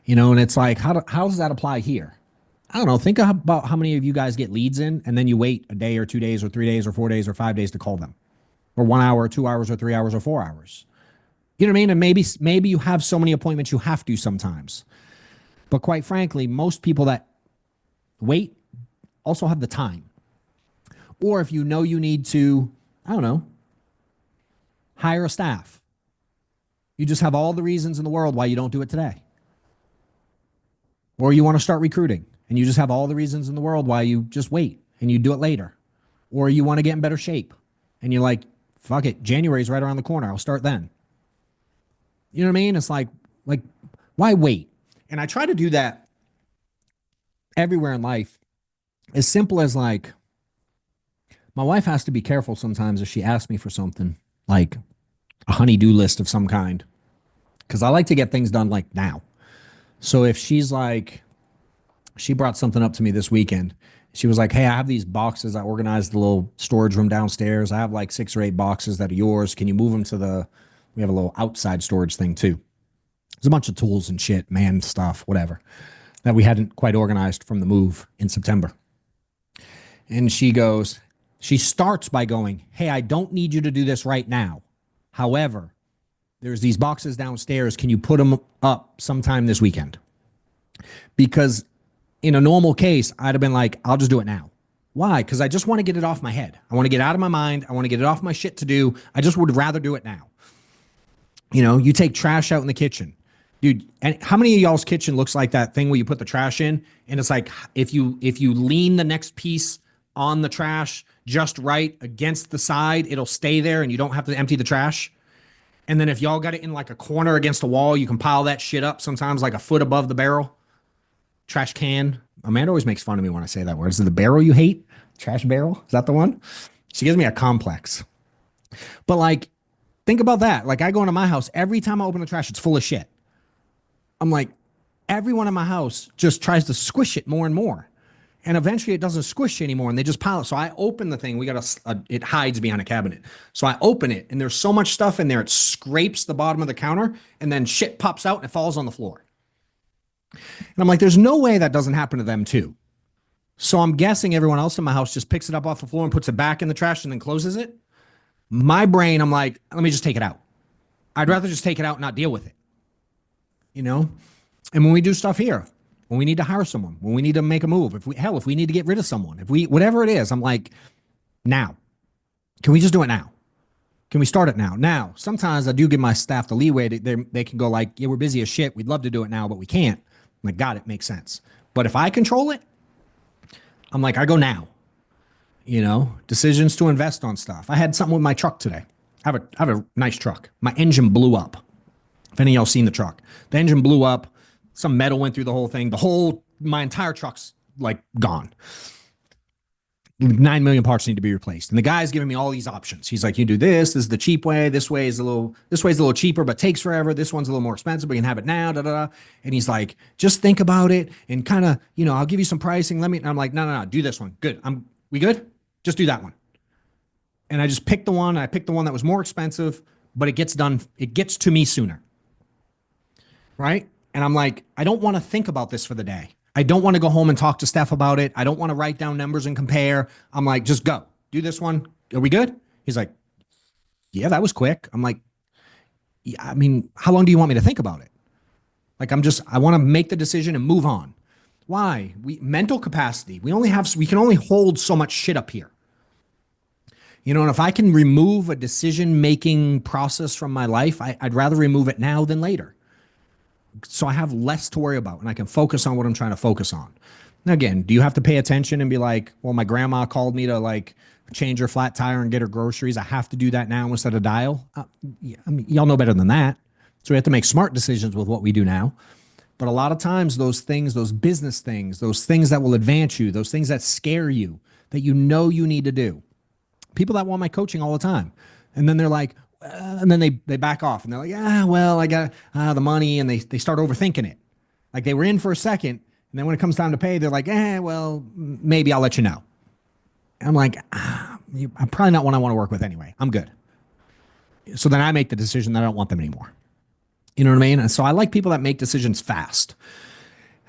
And it's like, how does that apply here? I don't know. Think about how many of you guys get leads in and then you wait a day or 2 days or 3 days or 4 days or 5 days to call them, or 1 hour or 2 hours or 3 hours or 4 hours. You know what I mean? And maybe you have so many appointments you have to sometimes. But quite frankly, most people that wait also have the time. Or if you know you need to, I don't know, hire a staff. You just have all the reasons in the world why you don't do it today. Or you want to start recruiting and you just have all the reasons in the world why you just wait and you do it later. Or you want to get in better shape and you're like, fuck it, January's right around the corner. I'll start then. You know what I mean? It's like, why wait? And I try to do that everywhere in life. As simple as like, my wife has to be careful sometimes if she asks me for something, like a honeydew list of some kind, because I like to get things done like now. So if she's like, she brought something up to me this weekend. She was like, hey, I have these boxes. I organized the little storage room downstairs. I have like 6 or 8 boxes that are yours. Can you move them we have a little outside storage thing too. There's a bunch of tools and shit, man stuff, whatever, that we hadn't quite organized from the move in September. And she starts by going, hey, I don't need you to do this right now. However, there's these boxes downstairs. Can you put them up sometime this weekend? Because in a normal case, I'd have been like, I'll just do it now. Why? Because I just want to get it off my head. I want to get out of my mind. I want to get it off my shit to do. I just would rather do it now. You take trash out in the kitchen. Dude, and how many of y'all's kitchen looks like that thing where you put the trash in and it's like if you lean the next piece on the trash just right against the side, it'll stay there and you don't have to empty the trash. And then if y'all got it in like a corner against the wall, you can pile that shit up sometimes like a foot above the barrel. Trash can. Amanda always makes fun of me when I say that word. Is it the barrel you hate? Trash barrel? Is that the one? She gives me a complex. But like, think about that. Like I go into my house, every time I open the trash, it's full of shit. I'm like, everyone in my house just tries to squish it more and more. And eventually it doesn't squish anymore and they just pile it. So I open the thing. It hides behind a cabinet. So I open it and there's so much stuff in there. It scrapes the bottom of the counter and then shit pops out and it falls on the floor. And I'm like, there's no way that doesn't happen to them too. So I'm guessing everyone else in my house just picks it up off the floor and puts it back in the trash and then closes it. My brain, I'm like, let me just take it out. I'd rather just take it out and not deal with it. And when we do stuff here, when we need to hire someone, when we need to make a move, if we need to get rid of someone, whatever it is, I'm like, now, can we just do it now? Can we start it now? Now, sometimes I do give my staff the leeway. They can go like, yeah, we're busy as shit. We'd love to do it now, but we can't. I'm like, got it. Makes sense. But if I control it, I'm like, I go now. Decisions to invest on stuff. I had something with my truck today. I have a nice truck. My engine blew up. If any of y'all seen the truck, the engine blew up. some metal went through the whole thing. My entire truck's like gone. 9 million parts need to be replaced. And the guy's giving me all these options. He's like, you do this is the cheap way. This way's a little cheaper, but takes forever. This one's a little more expensive, but you can have it now. Da, da, da. And he's like, just think about it and kind of, I'll give you some pricing. And I'm like, no, do this one. Good. We good? Just do that one. And I just picked the one. I picked the one that was more expensive, but it gets done. It gets to me sooner. Right. And I'm like, I don't want to think about this for the day. I don't want to go home and talk to Steph about it. I don't want to write down numbers and compare. I'm like, just go. Do this one. Are we good? He's like, yeah, that was quick. I'm like, yeah, I mean, how long do you want me to think about it? Like, I want to make the decision and move on. Why? Mental capacity. We can only hold so much shit up here. And if I can remove a decision-making process from my life, I'd rather remove it now than later. So I have less to worry about and I can focus on what I'm trying to focus on. Now, again, do you have to pay attention and be like, well, my grandma called me to like change her flat tire and get her groceries. I have to do that now instead of dial. Yeah, I mean, y'all know better than that. So we have to make smart decisions with what we do now. But a lot of times those things, those business things, those things that will advance you, those things that scare you, that you need to do. People that want my coaching all the time. And then they're like, and then they back off and they're like, well, I got the money, and they start overthinking it. Like they were in for a second, and then when it comes time to pay, they're like, well, maybe I'll let you know. And I'm like, I'm probably not one I want to work with anyway. I'm good. So then I make the decision that I don't want them anymore. You know what I mean? And so I like people that make decisions fast.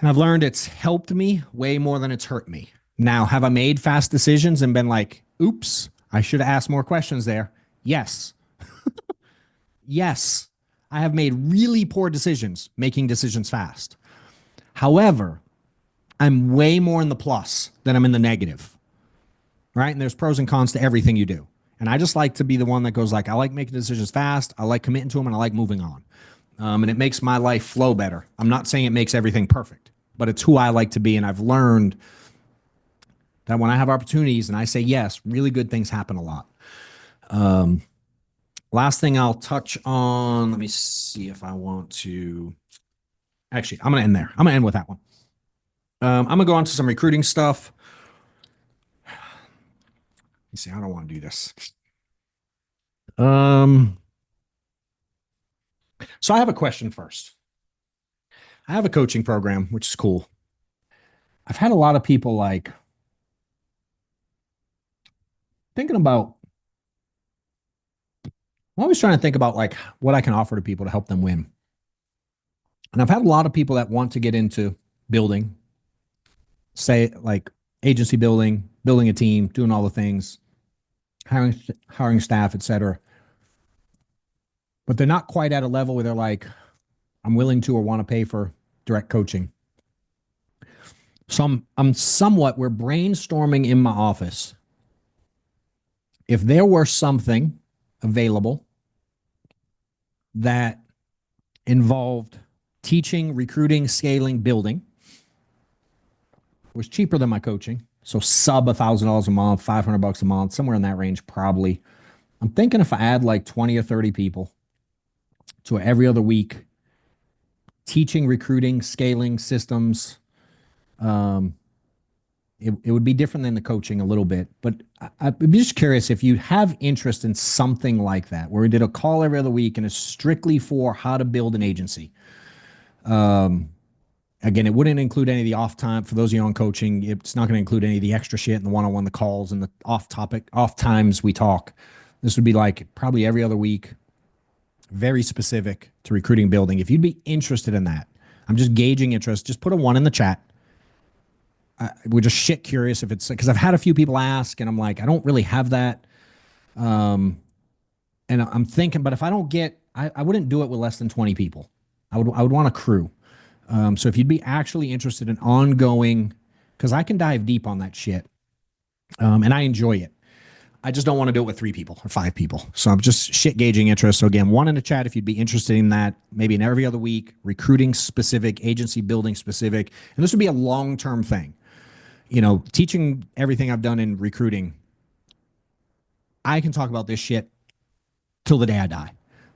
And I've learned it's helped me way more than it's hurt me. Now, have I made fast decisions and been like, oops, I should have asked more questions there? Yes. Yes, I have made really poor decisions, making decisions fast. However, I'm way more in the plus than I'm in the negative, right? And there's pros and cons to everything you do. And I just like to be the one that goes like, I like making decisions fast, I like committing to them, and I like moving on. And it makes my life flow better. I'm not saying it makes everything perfect, but it's who I like to be. And I've learned that when I have opportunities and I say yes, really good things happen a lot. Last thing I'll touch on, let me see if I want to. Actually, I'm going to end there. I'm going to end with that one. I'm going to go on to some recruiting stuff. Let me see. I don't want to do this. So I have a question first. I have a coaching program, which is cool. I've had a lot of people like thinking about, I'm always trying to think about like what I can offer to people to help them win. And I've had a lot of people that want to get into building, say like agency building, building a team, doing all the things, hiring staff, etc. But they're not quite at a level where they're like, I'm willing to or want to pay for direct coaching. So I'm somewhat, we're brainstorming in my office. If there were something available that involved teaching, recruiting, scaling, building, was cheaper than my coaching. So sub $1,000 a month, $500 a month, somewhere in that range, probably. I'm thinking if I add like 20 or 30 people to every other week, teaching, recruiting, scaling systems, it would be different than the coaching a little bit. But I'd be just curious if you have interest in something like that, where we did a call every other week and it's strictly for how to build an agency. Again, it wouldn't include any of the off time. For those of you on coaching, it's not going to include any of the extra shit and the one-on-one, the calls and the off times we talk. This would be like probably every other week, very specific to recruiting, building. If you'd be interested in that, I'm just gauging interest. Just put a 1 in the chat. We're just shit curious if it's, because I've had a few people ask and I'm like, I don't really have that. And I'm thinking, but if I don't get, I wouldn't do it with less than 20 people. I would want a crew. So if you'd be actually interested in ongoing, because I can dive deep on that shit, and I enjoy it. I just don't want to do it with 3 people or 5 people. So I'm just shit gauging interest. So again, 1 in the chat if you'd be interested in that, maybe in every other week, recruiting specific, agency building specific. And this would be a long-term thing. You know, teaching everything I've done in recruiting, I can talk about this shit till the day I die.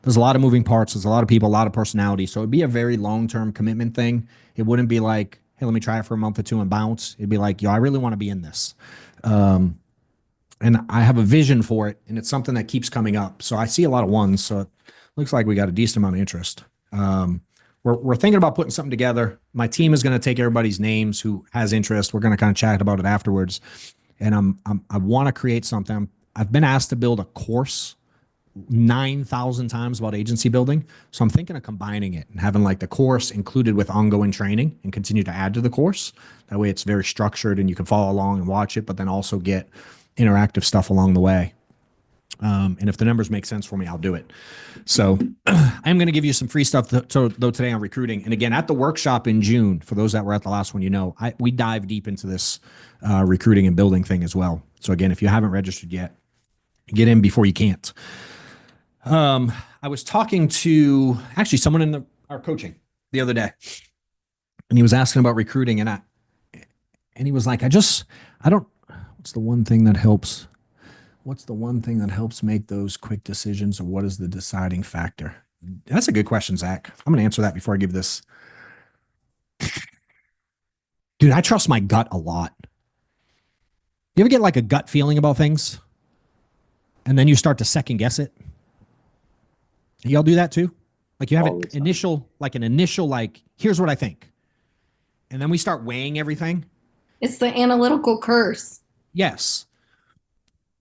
there's a lot of moving parts. There's a lot of people, a lot of personality. So it'd be a very long-term commitment thing. It wouldn't be like, hey, let me try it for a month or two and bounce. It'd be like, yo, I really want to be in this. And I have a vision for it, and it's something that keeps coming up. So I see a lot of ones. So it looks like we got a decent amount of interest. We're thinking about putting something together. My team is going to take everybody's names who has interest. We're going to kind of chat about it afterwards. And I want to create something. I've been asked to build a course 9,000 times about agency building. So I'm thinking of combining it and having like the course included with ongoing training and continue to add to the course. That way it's very structured and you can follow along and watch it, but then also get interactive stuff along the way. And if the numbers make sense for me, I'll do it. So I'm going to give you some free stuff though today on recruiting. And again, at the workshop in June, for those that were at the last one, we dive deep into this recruiting and building thing as well. So again, if you haven't registered yet, get in before you can't. I was talking to actually someone in our coaching the other day, and he was asking about recruiting, and he was like, what's the one thing that helps? What's the one thing that helps make those quick decisions, or what is the deciding factor? That's a good question, Zach. I'm going to answer that before I give this. Dude, I trust my gut a lot. You ever get like a gut feeling about things, and then you start to second guess it? Y'all do that too? Like you have an initial, here's what I think. And then we start weighing everything. It's the analytical curse. Yes.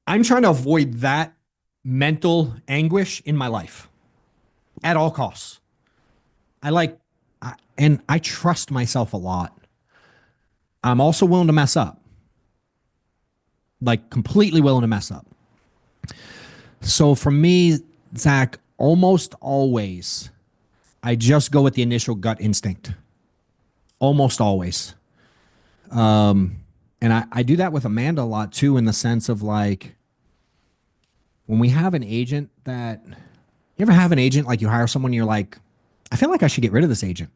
I'm trying to avoid that mental anguish in my life at all costs. I trust myself a lot. I'm also willing to mess up. Like completely willing to mess up. So for me, Zach, almost always, I just go with the initial gut instinct. Almost always. And I do that with Amanda a lot too, in the sense of like, when we have an agent that, you ever have an agent, like you hire someone, you're like, I feel like I should get rid of this agent.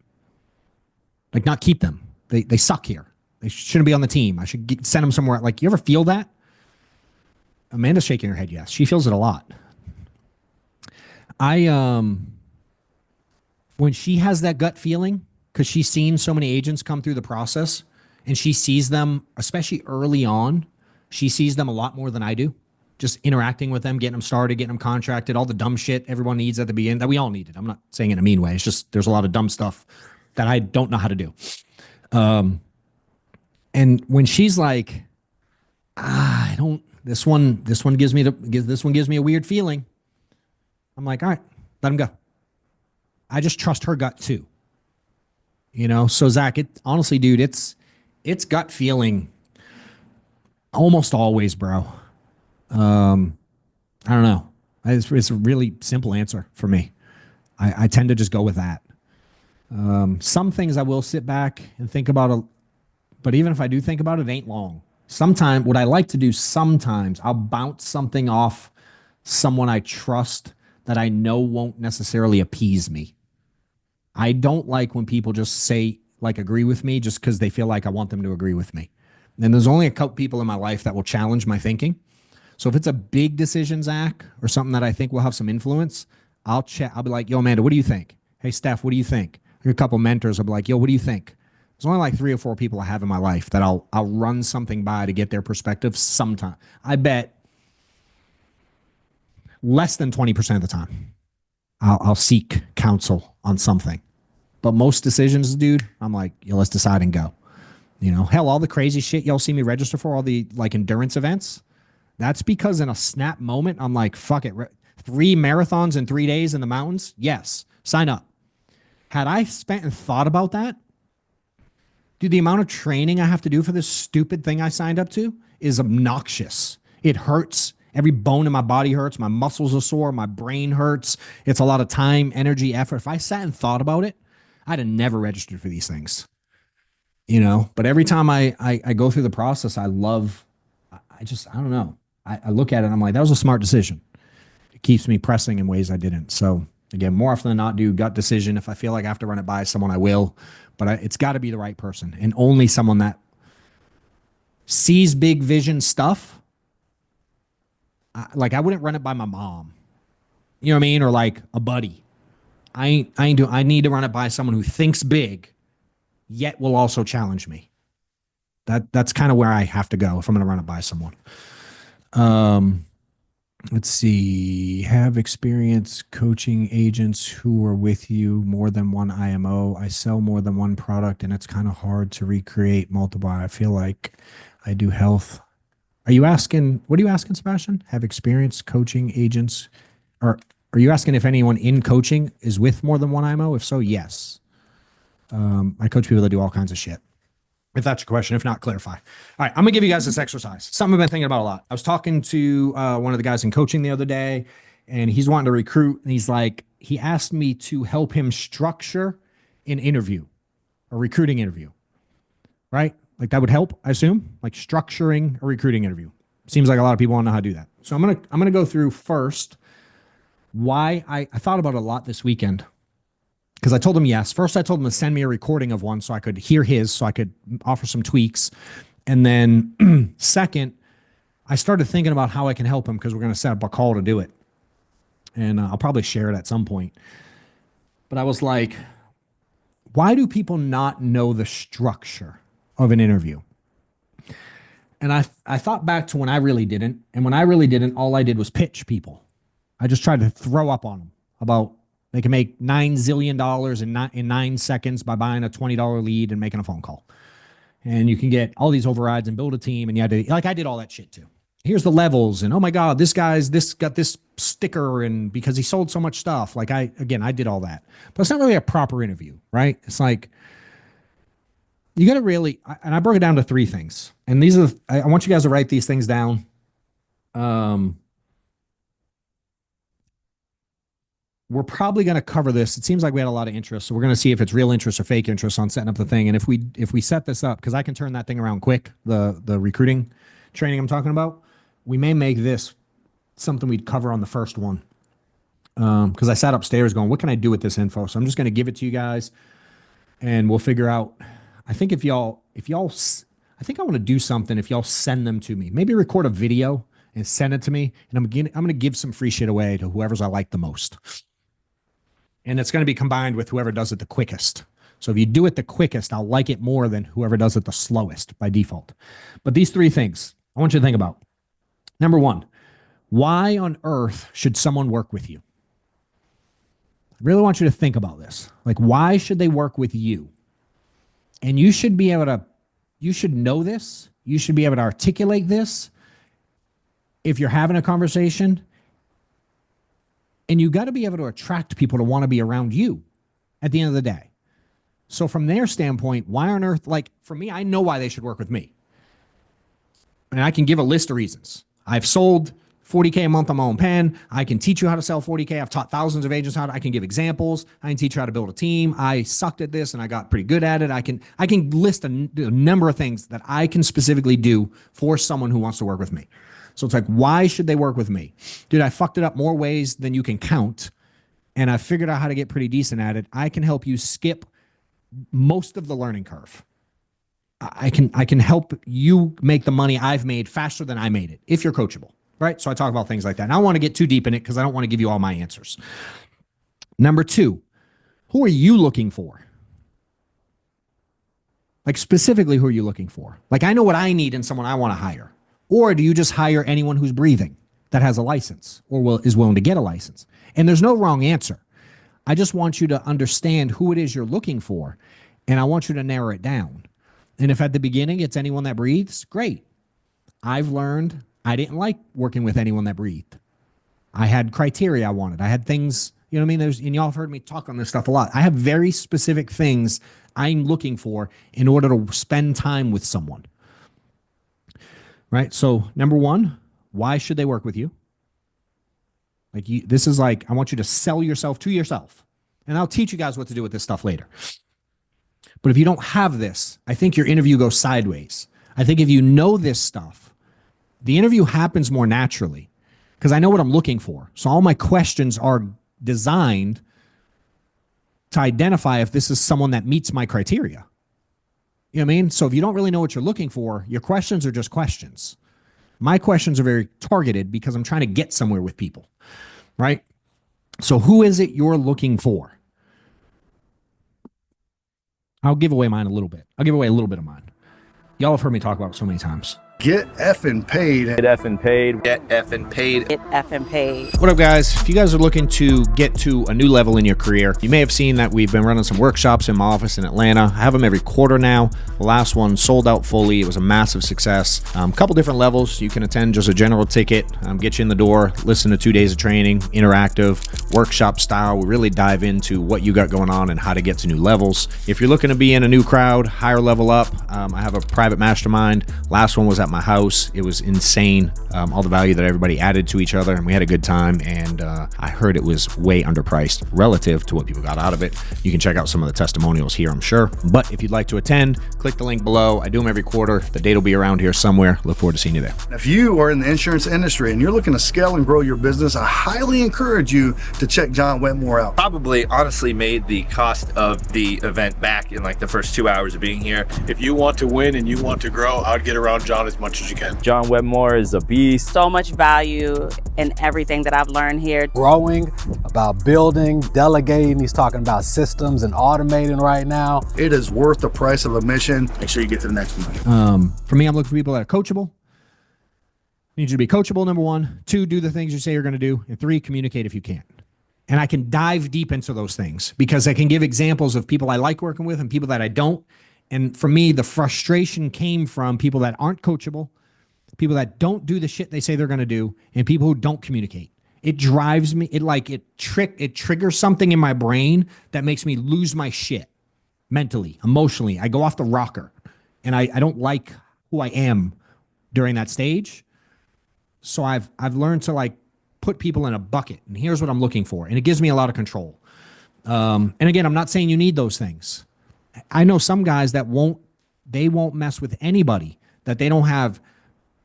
Like not keep them. They suck here. They shouldn't be on the team. I should send them somewhere. Like, you ever feel that? Amanda's shaking her head. Yes. She feels it a lot. When she has that gut feeling, because she's seen so many agents come through the process and she sees them, especially early on, she sees them a lot more than I do. Just interacting with them, getting them started, getting them contracted, all the dumb shit everyone needs at the beginning that we all needed. I'm not saying it in a mean way. It's just, there's a lot of dumb stuff that I don't know how to do. And when she's like, this one gives me a weird feeling. I'm like, all right, let him go. I just trust her gut too. So Zach, honestly, dude, it's gut feeling almost always, bro. I don't know. It's a really simple answer for me. I tend to just go with that. Some things I will sit back and think about, but even if I do think about it, it ain't long. Sometimes what I like to do, sometimes I'll bounce something off someone I trust that I know won't necessarily appease me. I don't like when people just say, like, agree with me just because they feel like I want them to agree with me. And there's only a couple people in my life that will challenge my thinking. So if it's a big decision, Zach, or something that I think will have some influence, I'll be like, yo, Amanda, what do you think? Hey, Steph, what do you think? A couple mentors will be like, yo, what do you think? There's only like 3 or 4 people I have in my life that I'll run something by to get their perspective sometime. I bet less than 20% of the time I'll seek counsel on something. But most decisions, dude, I'm like, yo, let's decide and go. Hell, all the crazy shit y'all see me register for, all the like endurance events, that's because in a snap moment, I'm like, fuck it. 3 marathons in 3 days in the mountains? Yes, sign up. Had I spent and thought about that, dude, the amount of training I have to do for this stupid thing I signed up to is obnoxious. It hurts. Every bone in my body hurts. My muscles are sore. My brain hurts. It's a lot of time, energy, effort. If I sat and thought about it, I'd have never registered for these things. But every time I go through the process, I don't know. I look at it and I'm like, that was a smart decision. It keeps me pressing in ways I didn't. So again, more often than not, do gut decision. If I feel like I have to run it by someone, I will. But it's got to be the right person, and only someone that sees big vision stuff. Like, I wouldn't run it by my mom. You know what I mean? Or like a buddy. I need to run it by someone who thinks big, yet will also challenge me. That's kind of where I have to go if I'm going to run it by someone. Let's see. Have experience coaching agents who are with you more than one IMO. I sell more than one product, and it's kind of hard to recreate multiply. I feel like I do health. Are you asking? What are you asking, Sebastian? Have experience coaching agents, or are you asking if anyone in coaching is with more than one IMO? If so, yes. I coach people that do all kinds of shit. If that's your question, if not, clarify. All right, I'm gonna give you guys this exercise. Something I've been thinking about a lot. I was talking to one of the guys in coaching the other day, and he's wanting to recruit, and he asked me to help him structure an interview, a recruiting interview, right? Like that would help, I assume, like structuring a recruiting interview. Seems like a lot of people want to know how to do that. So I'm gonna go through first why I thought about it a lot this weekend. Because I told him yes. First, I told him to send me a recording of one so I could hear his, so I could offer some tweaks. And then second, I started thinking about how I can help him because we're going to set up a call to do it. And I'll probably share it at some point. But I was like, why do people not know the structure of an interview? And I thought back to when I really didn't. And when I really didn't, all I did was pitch people. I just tried to throw up on them about they can make $9 zillion in 9 seconds by buying a $20 lead and making a phone call. And you can get all these overrides and build a team. And you had to, like, I did all that shit too. Here's the levels. And oh my God, this got this sticker. And because he sold so much stuff, like I did all that. But it's not really a proper interview, right? It's like, you got to really, and I broke it down to 3 things. And these are, I want you guys to write these things down. We're probably going to cover this. It seems like we had a lot of interest. So we're going to see if it's real interest or fake interest on setting up the thing. And if we set this up, because I can turn that thing around quick, the recruiting training I'm talking about, we may make this something we'd cover on the first one. Because I sat upstairs going, what can I do with this info? So I'm just going to give it to you guys and we'll figure out. I think I want to do something if y'all send them to me. Maybe record a video and send it to me. And I'm going to give some free shit away to whoever's I like the most. And it's going to be combined with whoever does it the quickest. So if you do it the quickest, I'll like it more than whoever does it the slowest by default. But these 3 things I want you to think about. Number 1, why on earth should someone work with you? I really want you to think about this. Like, why should they work with you? And you should be able to, you should know this. You should be able to articulate this if you're having a conversation. And you got to be able to attract people to want to be around you at the end of the day. So from their standpoint, why on earth, like for me, I know why they should work with me. And I can give a list of reasons. I've sold $40K a month on my own pen. I can teach you how to sell $40K. I've taught thousands of agents I can give examples. I can teach you how to build a team. I sucked at this and I got pretty good at it. I can list a number of things that I can specifically do for someone who wants to work with me. So it's like, why should they work with me? Dude, I fucked it up more ways than you can count. And I figured out how to get pretty decent at it. I can help you skip most of the learning curve. I can help you make the money I've made faster than I made it, if you're coachable, right? So I talk about things like that. And I don't want to get too deep in it because I don't want to give you all my answers. Number 2, who are you looking for? Like specifically, who are you looking for? Like I know what I need in someone I want to hire. Or do you just hire anyone who's breathing that has a license or is willing to get a license? And there's no wrong answer. I just want you to understand who it is you're looking for. And I want you to narrow it down. And if at the beginning it's anyone that breathes, great. I've learned I didn't like working with anyone that breathed. I had criteria I wanted. I had things, you know what I mean? And y'all have heard me talk on this stuff a lot. I have very specific things I'm looking for in order to spend time with someone. Right? So number 1, why should they work with you? Like this is like, I want you to sell yourself to yourself. And I'll teach you guys what to do with this stuff later. But if you don't have this, I think your interview goes sideways. I think if you know this stuff, the interview happens more naturally because I know what I'm looking for. So all my questions are designed to identify if this is someone that meets my criteria. You know what I mean? So if you don't really know what you're looking for, your questions are just questions. My questions are very targeted because I'm trying to get somewhere with people, right? So who is it you're looking for? I'll give away mine a little bit. I'll give away a little bit of mine. Y'all have heard me talk about it so many times. Get effing paid. Get effing paid. Get effing paid. Get effing paid. What up, guys? If you guys are looking to get to a new level in your career, you may have seen that we've been running some workshops in my office in Atlanta. I have them every quarter now. The last one sold out fully. It was a massive success. A couple different levels. You can attend just a general ticket, get you in the door, listen to 2 days of training, interactive, workshop style. We really dive into what you got going on and how to get to new levels. If you're looking to be in a new crowd, higher level up, I have a private mastermind. Last one was at my house. It was insane, all the value that everybody added to each other, and we had a good time. And I heard it was way underpriced relative to what people got out of it. You can check out some of the testimonials here, I'm sure. But if you'd like to attend, click the link below. I do them every quarter. The date will be around here somewhere. Look forward to seeing you there. If you are in the insurance industry and you're looking to scale and grow your business, I highly encourage you to check John Wetmore out. Probably honestly made the cost of the event back in like the first 2 hours of being here. If you want to win and you want to grow, I'd get around John as much as you can. John Wetmore is a beast. So much value in everything that I've learned here. Growing, about building, delegating. He's talking about systems and automating right now. It is worth the price of admission. Make sure you get to the next one. For me, I'm looking for people that are coachable. I need you to be coachable, number one. 2, do the things you say you're going to do. And 3, communicate if you can. And I can dive deep into those things because I can give examples of people I like working with and people that I don't. And for me, the frustration came from people that aren't coachable, people that don't do the shit they say they're going to do, and people who don't communicate. It drives me. It triggers something in my brain that makes me lose my shit mentally, emotionally. I go off the rocker, and I don't like who I am during that stage. So I've learned to like put people in a bucket, and here's what I'm looking for, and it gives me a lot of control. And again, I'm not saying you need those things. I know some guys that won't mess with anybody that they don't have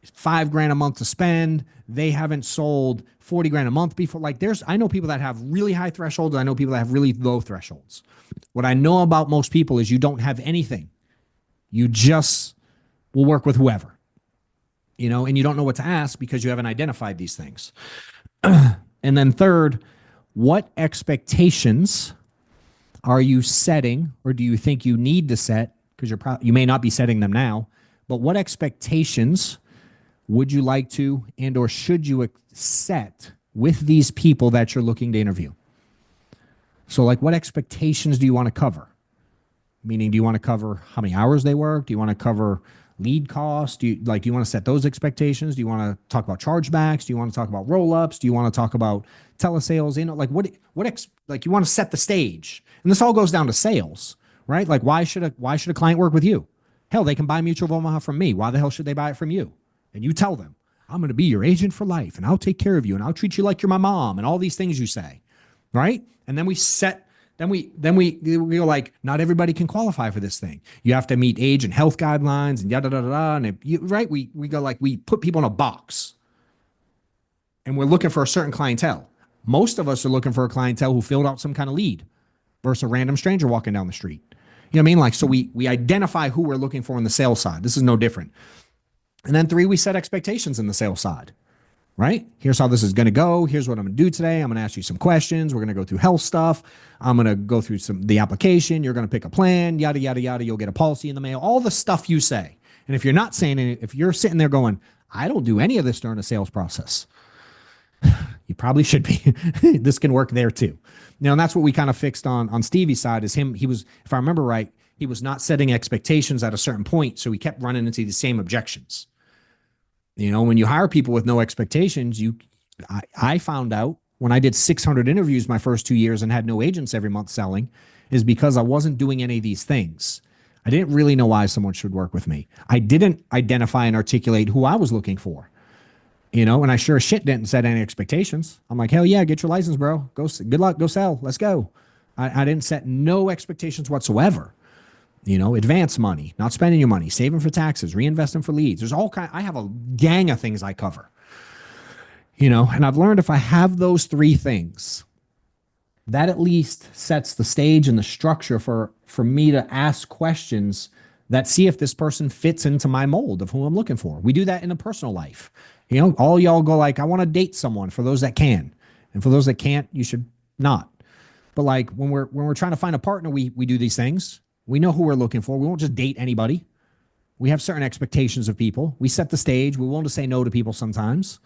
$5,000 a month to spend. They haven't sold 40 grand a month before. Like I know people that have really high thresholds. I know people that have really low thresholds. What I know about most people is you don't have anything. You just will work with whoever, and you don't know what to ask because you haven't identified these things. And then third, what expectations are you setting, or do you think you need to set? Because you may not be setting them now, but what expectations would you like to and or should you set with these people that you're looking to interview? So like what expectations do you want to cover? Meaning, do you want to cover how many hours they work? Do you want to cover lead costs? Do you want to set those expectations? Do you want to talk about chargebacks? Do you want to talk about roll-ups? Do you want to talk about telesales? Like you want to set the stage. And this all goes down to sales, right? Like why should a client work with you? Hell, they can buy Mutual of Omaha from me. Why the hell should they buy it from you? And you tell them, I'm going to be your agent for life, and I'll take care of you, and I'll treat you like you're my mom, and all these things you say, right? And then we go like, not everybody can qualify for this thing. You have to meet age and health guidelines and yada, yada, yada. And right? We go like, we put people in a box, and we're looking for a certain clientele. Most of us are looking for a clientele who filled out some kind of lead versus a random stranger walking down the street. You know what I mean? Like, so we identify who we're looking for on the sales side. This is no different. And then 3, we set expectations in the sales side, right? Here's how this is going to go. Here's what I'm going to do today. I'm going to ask you some questions. We're going to go through health stuff. I'm going to go through the application. You're going to pick a plan, yada, yada, yada. You'll get a policy in the mail, all the stuff you say. And if you're not saying it, if you're sitting there going, I don't do any of this during a sales process, you probably should be. This can work there too. Now, and that's what we kind of fixed on Stevie's side is he was, if I remember right, he was not setting expectations at a certain point. So he kept running into the same objections. When you hire people with no expectations, I found out when I did 600 interviews my first 2 years and had no agents every month selling is because I wasn't doing any of these things. I didn't really know why someone should work with me. I didn't identify and articulate who I was looking for, and I sure as shit didn't set any expectations. I'm like, hell yeah, get your license, bro. Good luck, go sell. Let's go. I didn't set no expectations whatsoever. Advance money, not spending your money, saving for taxes, reinvesting for leads. There's I have a gang of things I cover, and I've learned if I have those 3 things, that at least sets the stage and the structure for me to ask questions that see if this person fits into my mold of who I'm looking for. We do that in a personal life. All y'all go like, I want to date someone for those that can. And for those that can't, you should not. But like when we're trying to find a partner, we do these things. We know who we're looking for. We won't just date anybody. We have certain expectations of people. We set the stage. We're willing to say no to people sometimes.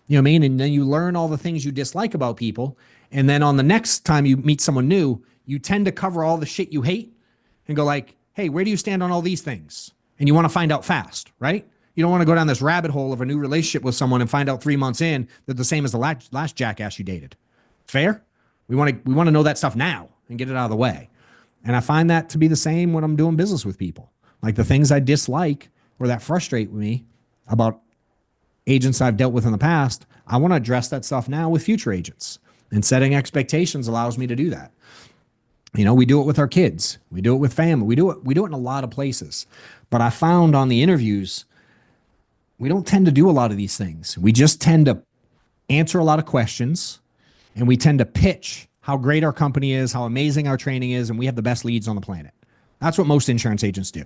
You know what I mean? And then you learn all the things you dislike about people. And then on the next time you meet someone new, you tend to cover all the shit you hate and go like, hey, where do you stand on all these things? And you want to find out fast, right? You don't want to go down this rabbit hole of a new relationship with someone and find out 3 months in they're the same as the last jackass you dated. Fair? We want to know that stuff now and get it out of the way. And I find that to be the same when I'm doing business with people. Like the things I dislike or that frustrate me about agents I've dealt with in the past, I want to address that stuff now with future agents. And setting expectations allows me to do that. You know, we do it with our kids. We do it with family. We do it in a lot of places. But I found on the interviews, we don't tend to do a lot of these things. We just tend to answer a lot of questions, and we tend to pitch how great our company is, how amazing our training is, and we have the best leads on the planet. That's what most insurance agents do.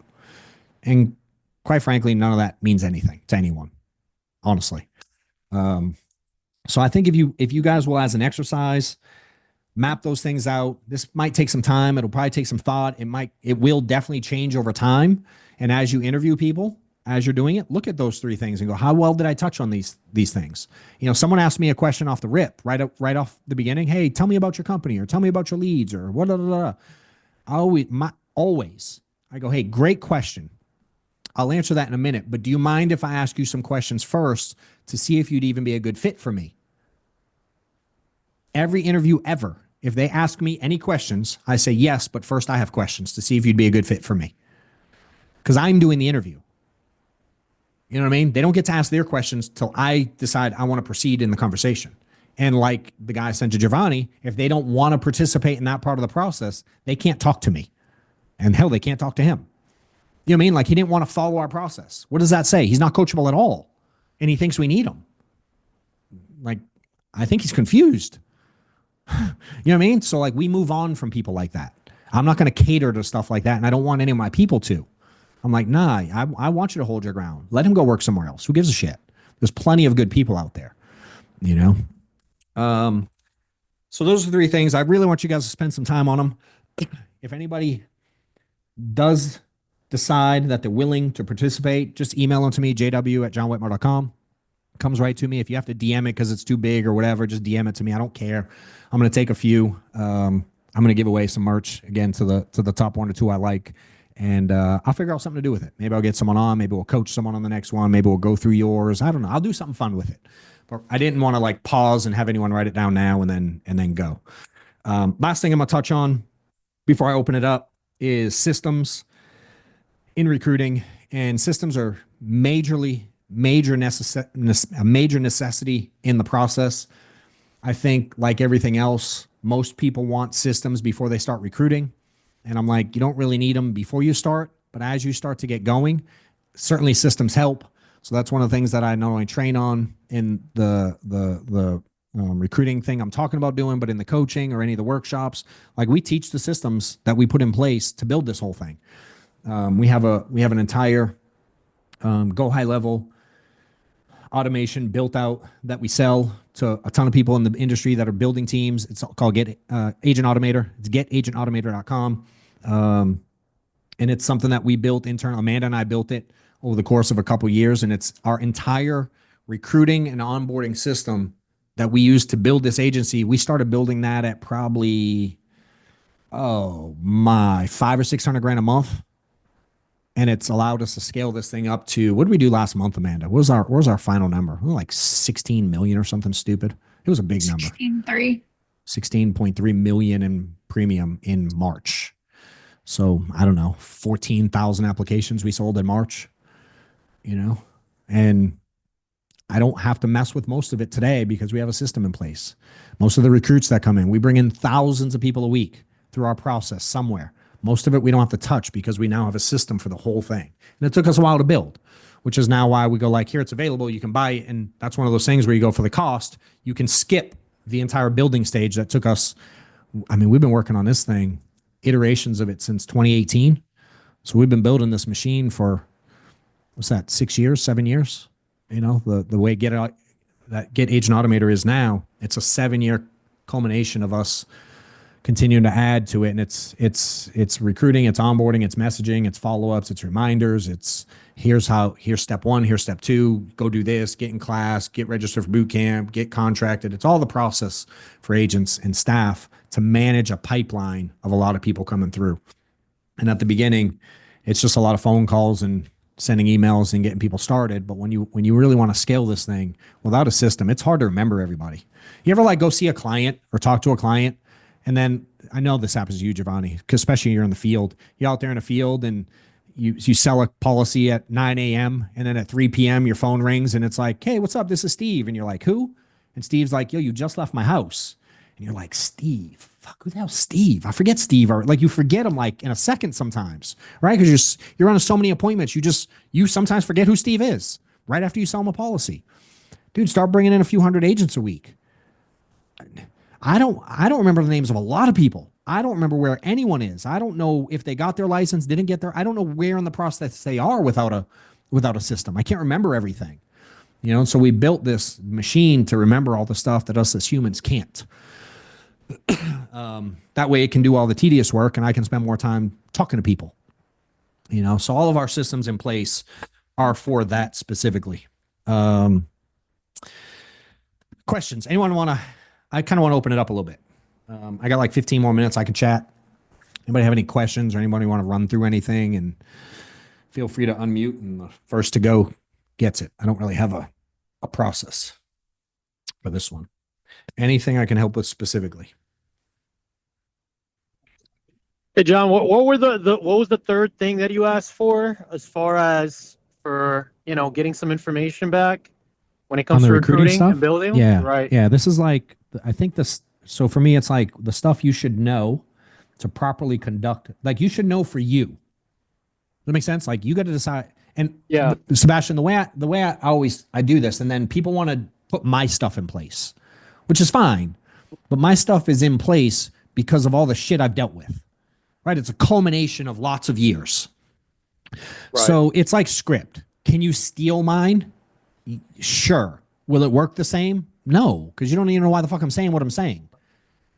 And quite frankly, none of that means anything to anyone, honestly. So I think if you guys will, as an exercise, map those things out. This might take some time. It'll probably take some thought. It will definitely change over time. And as you interview people, as you're doing it, look at those 3 things and go, how well did I touch on these things? You know, someone asked me a question off the rip, right off the beginning. Hey, tell me about your company, or tell me about your leads, or what. Always, I go, hey, great question. I'll answer that in a minute, but do you mind if I ask you some questions first to see if you'd even be a good fit for me? Every interview ever, if they ask me any questions, I say yes, but first I have questions to see if you'd be a good fit for me. Because I'm doing the interview. You know what I mean? They don't get to ask their questions till I decide I want to proceed in the conversation. And like the guy I sent to Giovanni, if they don't want to participate in that part of the process, they can't talk to me. And hell, they can't talk to him. You know what I mean? Like he didn't want to follow our process. What does that say? He's not coachable at all. And he thinks we need him. Like, I think he's confused. You know what I mean? So like we move on from people like that. I'm not going to cater to stuff like that. And I don't want any of my people to. I'm like, nah, I want you to hold your ground. Let him go work somewhere else. Who gives a shit? There's plenty of good people out there, you know? So those are 3 things. I really want you guys to spend some time on them. If anybody does decide that they're willing to participate, just email them to me, jw@johnwetmore.com. Comes right to me. If you have to DM it because it's too big or whatever, just DM it to me. I don't care. I'm going to take a few. I'm going to give away some merch again to the top 1 or 2 I like. And I'll figure out something to do with it. Maybe I'll get someone on. Maybe we'll coach someone on the next one. Maybe we'll go through yours. I don't know. I'll do something fun with it. But I didn't want to like pause and have anyone write it down now and then go. Last thing I'm going to touch on before I open it up is systems in recruiting. And systems are a major necessity in the process. I think like everything else, most people want systems before they start recruiting. And I'm like, you don't really need them before you start, but as you start to get going, certainly systems help. So that's one of the things that I not only train on in the recruiting thing I'm talking about doing, but in the coaching or any of the workshops, like we teach the systems that we put in place to build this whole thing. We have an entire go high level automation built out that we sell to a ton of people in the industry that are building teams. It's called Get Agent Automator. It's getagentautomator.com. And it's something that we built internally. Amanda and I built it over the course of a couple of years, and it's our entire recruiting and onboarding system that we use to build this agency. We started building that at probably, $500 or $600 a month. And it's allowed us to scale this thing up to, what did we do last month, Amanda? What was our final number? Like 16 million or something stupid. It was a big number. 16.3 million in premium in March. So I don't know, 14,000 applications we sold in March, you know, and I don't have to mess with most of it today because we have a system in place. Most of the recruits that come in, we bring in thousands of people a week through our process somewhere. Most of it we don't have to touch because we now have a system for the whole thing. And it took us a while to build, which is now why we go like, here, it's available, you can buy it. And that's one of those things where you go for the cost. You can skip the entire building stage that took us. I mean, we've been working on this thing, iterations of it since 2018. So we've been building this machine for, what's that, 6 years, 7 years? You know, the way Get Agent Automator is now, it's a 7-year culmination of us continuing to add to it. And it's recruiting, it's onboarding, it's messaging, it's follow-ups, it's reminders, it's here's step 1, here's step 2, go do this, get in class, get registered for boot camp, get contracted. It's all the process for agents and staff to manage a pipeline of a lot of people coming through. And at the beginning, it's just a lot of phone calls and sending emails and getting people started. But when you really want to scale this thing without a system, it's hard to remember everybody. You ever like go see a client or talk to a client, and then I know this happens to you, Giovanni, because especially you're in the field. You're out there in the field and you sell a policy at 9 a.m. and then at 3 p.m. your phone rings and it's like, hey, what's up? This is Steve. And you're like, who? And Steve's like, yo, you just left my house. And you're like, Steve, fuck, who the hell's Steve? I forget Steve. Or like you forget him like in a second sometimes, right? Because you're on so many appointments. You sometimes forget who Steve is right after you sell him a policy. Dude, start bringing in a few hundred agents a week. I don't remember the names of a lot of people. I don't remember where anyone is. I don't know if they got their license, didn't get their, I don't know where in the process they are without a system. I can't remember everything. And so we built this machine to remember all the stuff that us as humans can't. That way it can do all the tedious work and I can spend more time talking to people. So all of our systems in place are for that specifically. Questions? I kind of want to open it up a little bit. I got like 15 more minutes I can chat. Anybody have any questions or anybody want to run through anything? And feel free to unmute and the first to go gets it. I don't really have a process for this one. Anything I can help with specifically? Hey, John, what was the third thing that you asked for as far as for, getting some information back when it comes to recruiting and building? Yeah. Right. Yeah. This is like, I think this, so for me, it's like the stuff you should know to properly conduct. Like you should know for you. Does that make sense? Like you got to decide. And yeah, Sebastian, the way I do this, and then people want to put my stuff in place, which is fine, but my stuff is in place because of all the shit I've dealt with, right? It's a culmination of lots of years. Right. So it's like script. Can you steal mine? Sure. Will it work the same? No, because you don't even know why the fuck I'm saying what I'm saying.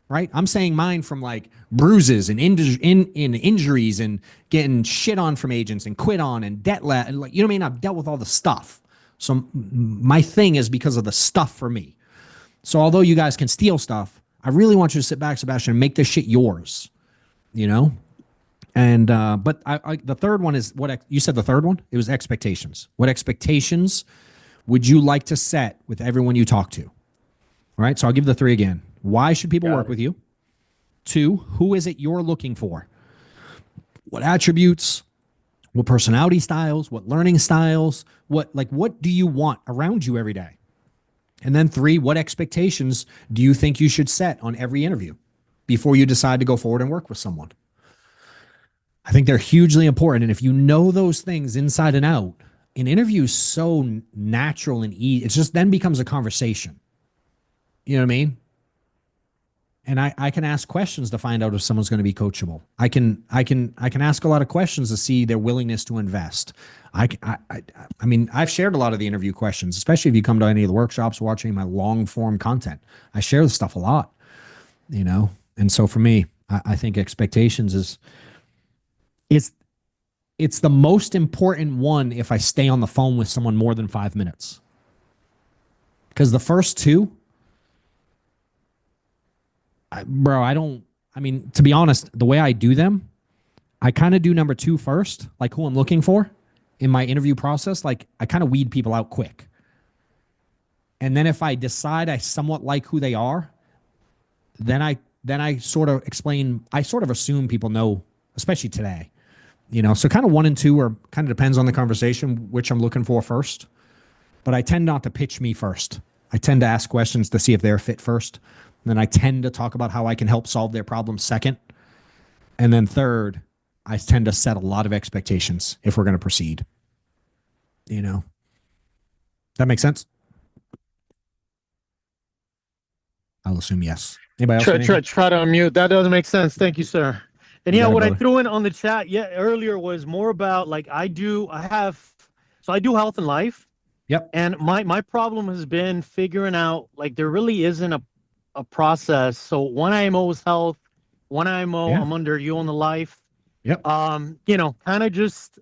Right? I'm saying mine from like bruises and injuries and getting shit on from agents and quit on and debt and like, you know what I mean? I've dealt with all the stuff. So my thing is because of the stuff for me. So although you guys can steal stuff, I really want you to sit back, Sebastian, and make this shit yours. And but the third one is what you said. The third one, it was expectations. What expectations would you like to set with everyone you talk to? All right. So I'll give the 3 again. Why should people work with you? 2, who is it you're looking for? What attributes? What personality styles? What learning styles? What do you want around you every day? And then 3, what expectations do you think you should set on every interview before you decide to go forward and work with someone? I think they're hugely important. And if you know those things inside and out, an interview is so natural and easy. It just then becomes a conversation. You know what I mean? And I can ask questions to find out if someone's going to be coachable. I can ask a lot of questions to see their willingness to invest. I mean, I've shared a lot of the interview questions, especially if you come to any of the workshops, watching my long form content. I share this stuff a lot, And so for me, I think expectations it's the most important one if I stay on the phone with someone more than 5 minutes. Because the first 2, to be honest, the way I do them, I kind of do number 2 first, like who I'm looking for in my interview process. Like I kind of weed people out quick. And then if I decide I somewhat like who they are, then I sort of explain, I sort of assume people know, especially today, so kind of 1 and 2 are kind of depends on the conversation, which I'm looking for first, but I tend not to pitch me first. I tend to ask questions to see if they're fit first. And then I tend to talk about how I can help solve their problems second. And then third, I tend to set a lot of expectations if we're going to proceed. That makes sense? I'll assume yes. Anybody else? Try to unmute. That doesn't make sense. Thank you, sir. And yeah, what I threw in on the chat earlier was more about like I do health and life. Yep. And my problem has been figuring out like there really isn't a process. So one IMO is health, one IMO Yeah. I'm under you on the life. Yep. You know, kind of just,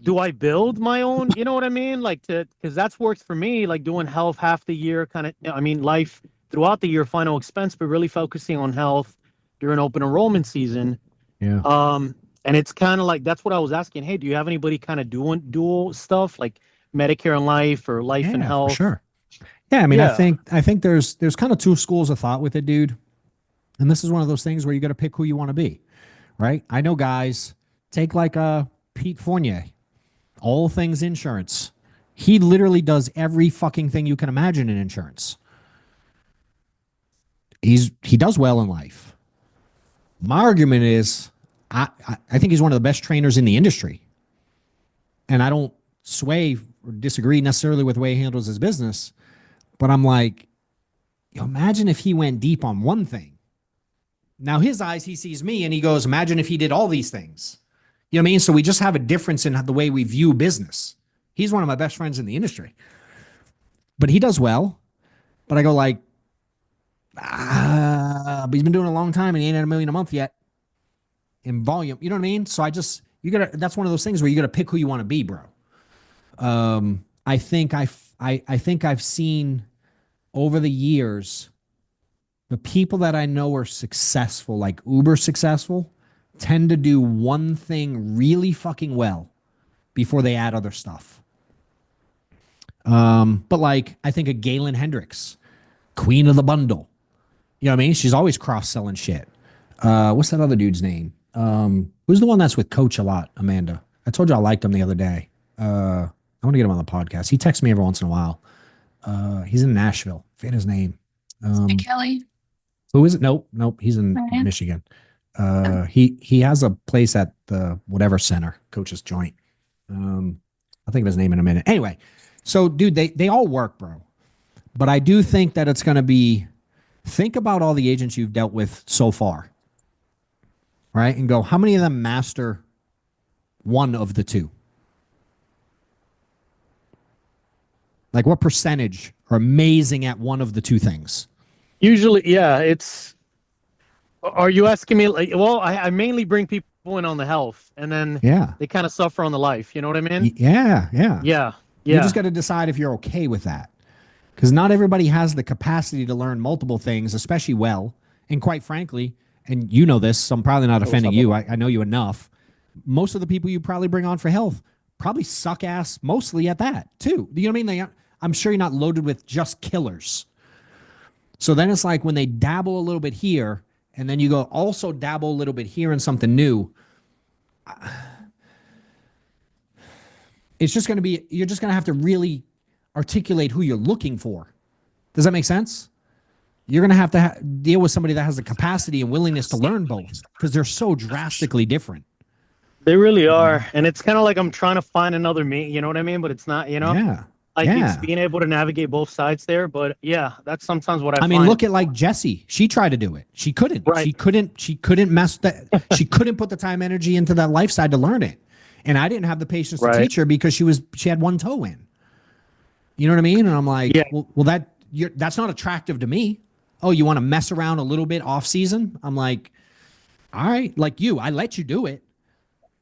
do I build my own? You know what I mean? Like because that's works for me. Like doing health half the year, kind of. I mean, life throughout the year, final expense, but really focusing on health during open enrollment season. Yeah. And it's kind of like, that's what I was asking. Hey, do you have anybody kind of doing dual stuff like Medicare and life or life and health? For sure. Yeah, I mean, I think there's kind of two schools of thought with it, dude. And this is one of those things where you got to pick who you want to be, right? I know guys, take like a Pete Fournier, all things insurance. He literally does every fucking thing you can imagine in insurance. He does well in life. My argument is, I think he's one of the best trainers in the industry. And I don't sway or disagree necessarily with the way he handles his business, but I'm like, imagine if he went deep on one thing. Now his eyes, he sees me and he goes, imagine if he did all these things. You know what I mean? So we just have a difference in the way we view business. He's one of my best friends in the industry, but he does well. But I go like, but he's been doing it a long time and he ain't at $1 million a month yet in volume. You know what I mean? So that's one of those things where you got to pick who you want to be, bro. I think I've seen over the years, the people that I know are successful, like uber successful, tend to do one thing really fucking well before they add other stuff. But like, I think of Galen Hendricks, queen of the bundle. You know what I mean? She's always cross-selling shit. What's that other dude's name? Who's the one that's with Coach a lot, Amanda? I told you I liked him the other day. I want to get him on the podcast. He texts me every once in a while. He's in Nashville. Forget his name. Kelly. Who is it? Nope. He's in Michigan. He has a place at the whatever center, Coach's Joint. I'll think of his name in a minute. Anyway, so dude, they all work, bro. But I do think that it's going to be, think about all the agents you've dealt with so far, right? And go, how many of them master one of the two? Like what percentage are amazing at one of the two things? Usually, yeah, are you asking me like, well, I mainly bring people in on the health and then they kind of suffer on the life. You know what I mean? Yeah. You just got to decide if you're okay with that. Because not everybody has the capacity to learn multiple things, especially well. And quite frankly, and you know this, so I'm probably not offending you. I know you enough. Most of the people you probably bring on for health probably suck ass mostly at that too. You know what I mean? I'm sure you're not loaded with just killers. So then it's like when they dabble a little bit here and then you go also dabble a little bit here in something new. It's just going to be, you're just going to have to really articulate who you're looking for. Does that make sense? You're going to have to deal with somebody that has the capacity and willingness to learn both because they're so drastically different. They really are. And it's kind of like I'm trying to find another me, you know what I mean? But it's not, you know? It's being able to navigate both sides there. But yeah, that's sometimes what I find. I mean, look at like Jessie. She tried to do it. She couldn't. Right. She couldn't mess that. She couldn't put the time, energy into that life side to learn it. And I didn't have the patience to teach her because she had one toe in. You know what I mean? And I'm like, well, that's not attractive to me. Oh, you want to mess around a little bit off season? I'm like, all right, like I let you do it.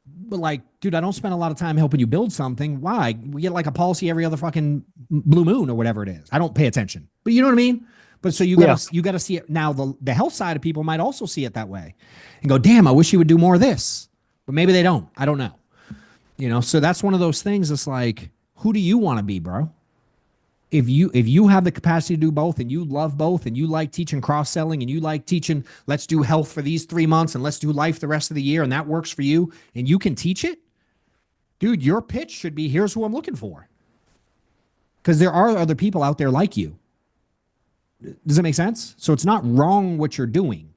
But like, dude, I don't spend a lot of time helping you build something. Why? We get like a policy every other fucking blue moon or whatever it is. I don't pay attention, but you know what I mean? But so you gotta see it. Now the health side of people might also see it that way and go, damn, I wish you would do more of this, but maybe they don't. I don't know. You know, so that's one of those things. It's like, who do you want to be, bro? If you have the capacity to do both and you love both and you like teaching cross-selling and you like teaching, let's do health for these 3 months and let's do life the rest of the year and that works for you and you can teach it, dude, your pitch should be, here's who I'm looking for. Because there are other people out there like you. Does that make sense? So it's not wrong what you're doing.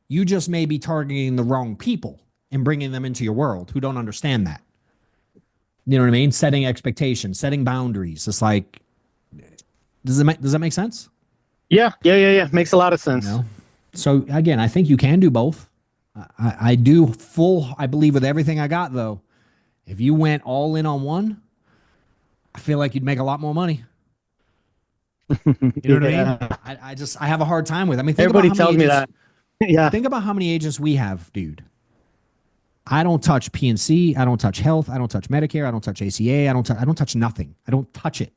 You just may be targeting the wrong people and bringing them into your world who don't understand that. You know what I mean? Setting expectations, setting boundaries. It's like, does that make sense? Yeah. Makes a lot of sense. You know? So again, I think you can do both. I believe with everything I got though, if you went all in on one, I feel like you'd make a lot more money. You know what I mean? I have a hard time with it. I mean, think Everybody about how tells many me agents, that. Yeah. think about how many agents we have, dude. I don't touch PNC. I don't touch health. I don't touch Medicare. I don't touch ACA. I don't touch nothing. I don't touch it.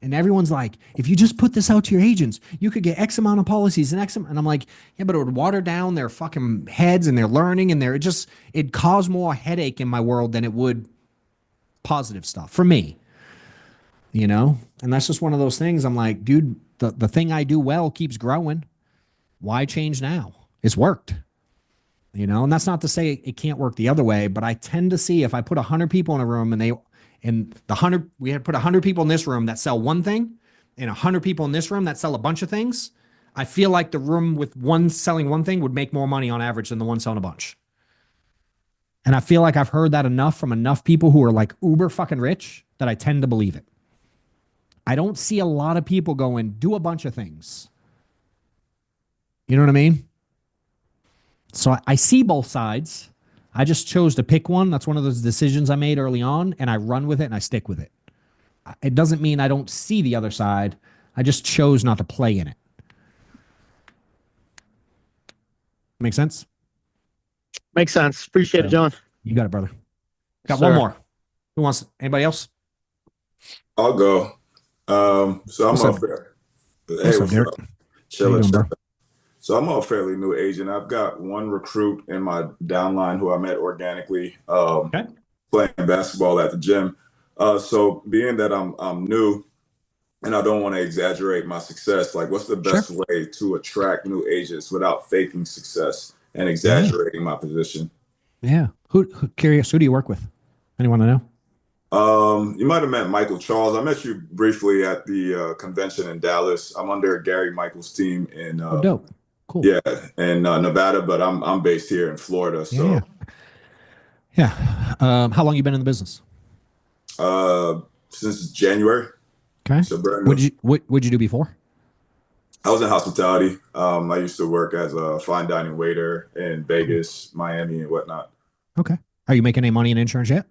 And everyone's like, if you just put this out to your agents, you could get X amount of policies and X amount. And I'm like, yeah, but it would water down their fucking heads and their learning and it'd cause more headache in my world than it would positive stuff for me. You know? And that's just one of those things. I'm like, dude, the thing I do well keeps growing. Why change now? It's worked. You know, and that's not to say it can't work the other way, but I tend to see if I put 100 people in a room we had put 100 people in this room that sell one thing and 100 people in this room that sell a bunch of things, I feel like the room with one selling one thing would make more money on average than the one selling a bunch. And I feel like I've heard that enough from enough people who are like uber fucking rich that I tend to believe it. I don't see a lot of people going, do a bunch of things. You know what I mean? So I see both sides. I just chose to pick one. That's one of those decisions I made early on, and I run with it and I stick with it. It doesn't mean I don't see the other side. I just chose not to play in it. Make sense? Makes sense. Appreciate it, John. You got it, brother. Got one more. Who wants? Anybody else? I'll go. So I'm So I'm a fairly new agent. I've got one recruit in my downline who I met organically playing basketball at the gym. So being that I'm new and I don't want to exaggerate my success, like what's the best way to attract new agents without faking success and exaggerating my position? Yeah. Who curious, who do you work with? Anyone to know? You might have met Michael Charles. I met you briefly at the convention in Dallas. I'm under Gary Michael's team in dope. Cool. Yeah, in Nevada, but I'm based here in Florida. So yeah. How long you been in the business? Since January. Okay. So what'd you do before? I was in hospitality. I used to work as a fine dining waiter in Vegas, Miami, and whatnot. Okay. Are you making any money in insurance yet?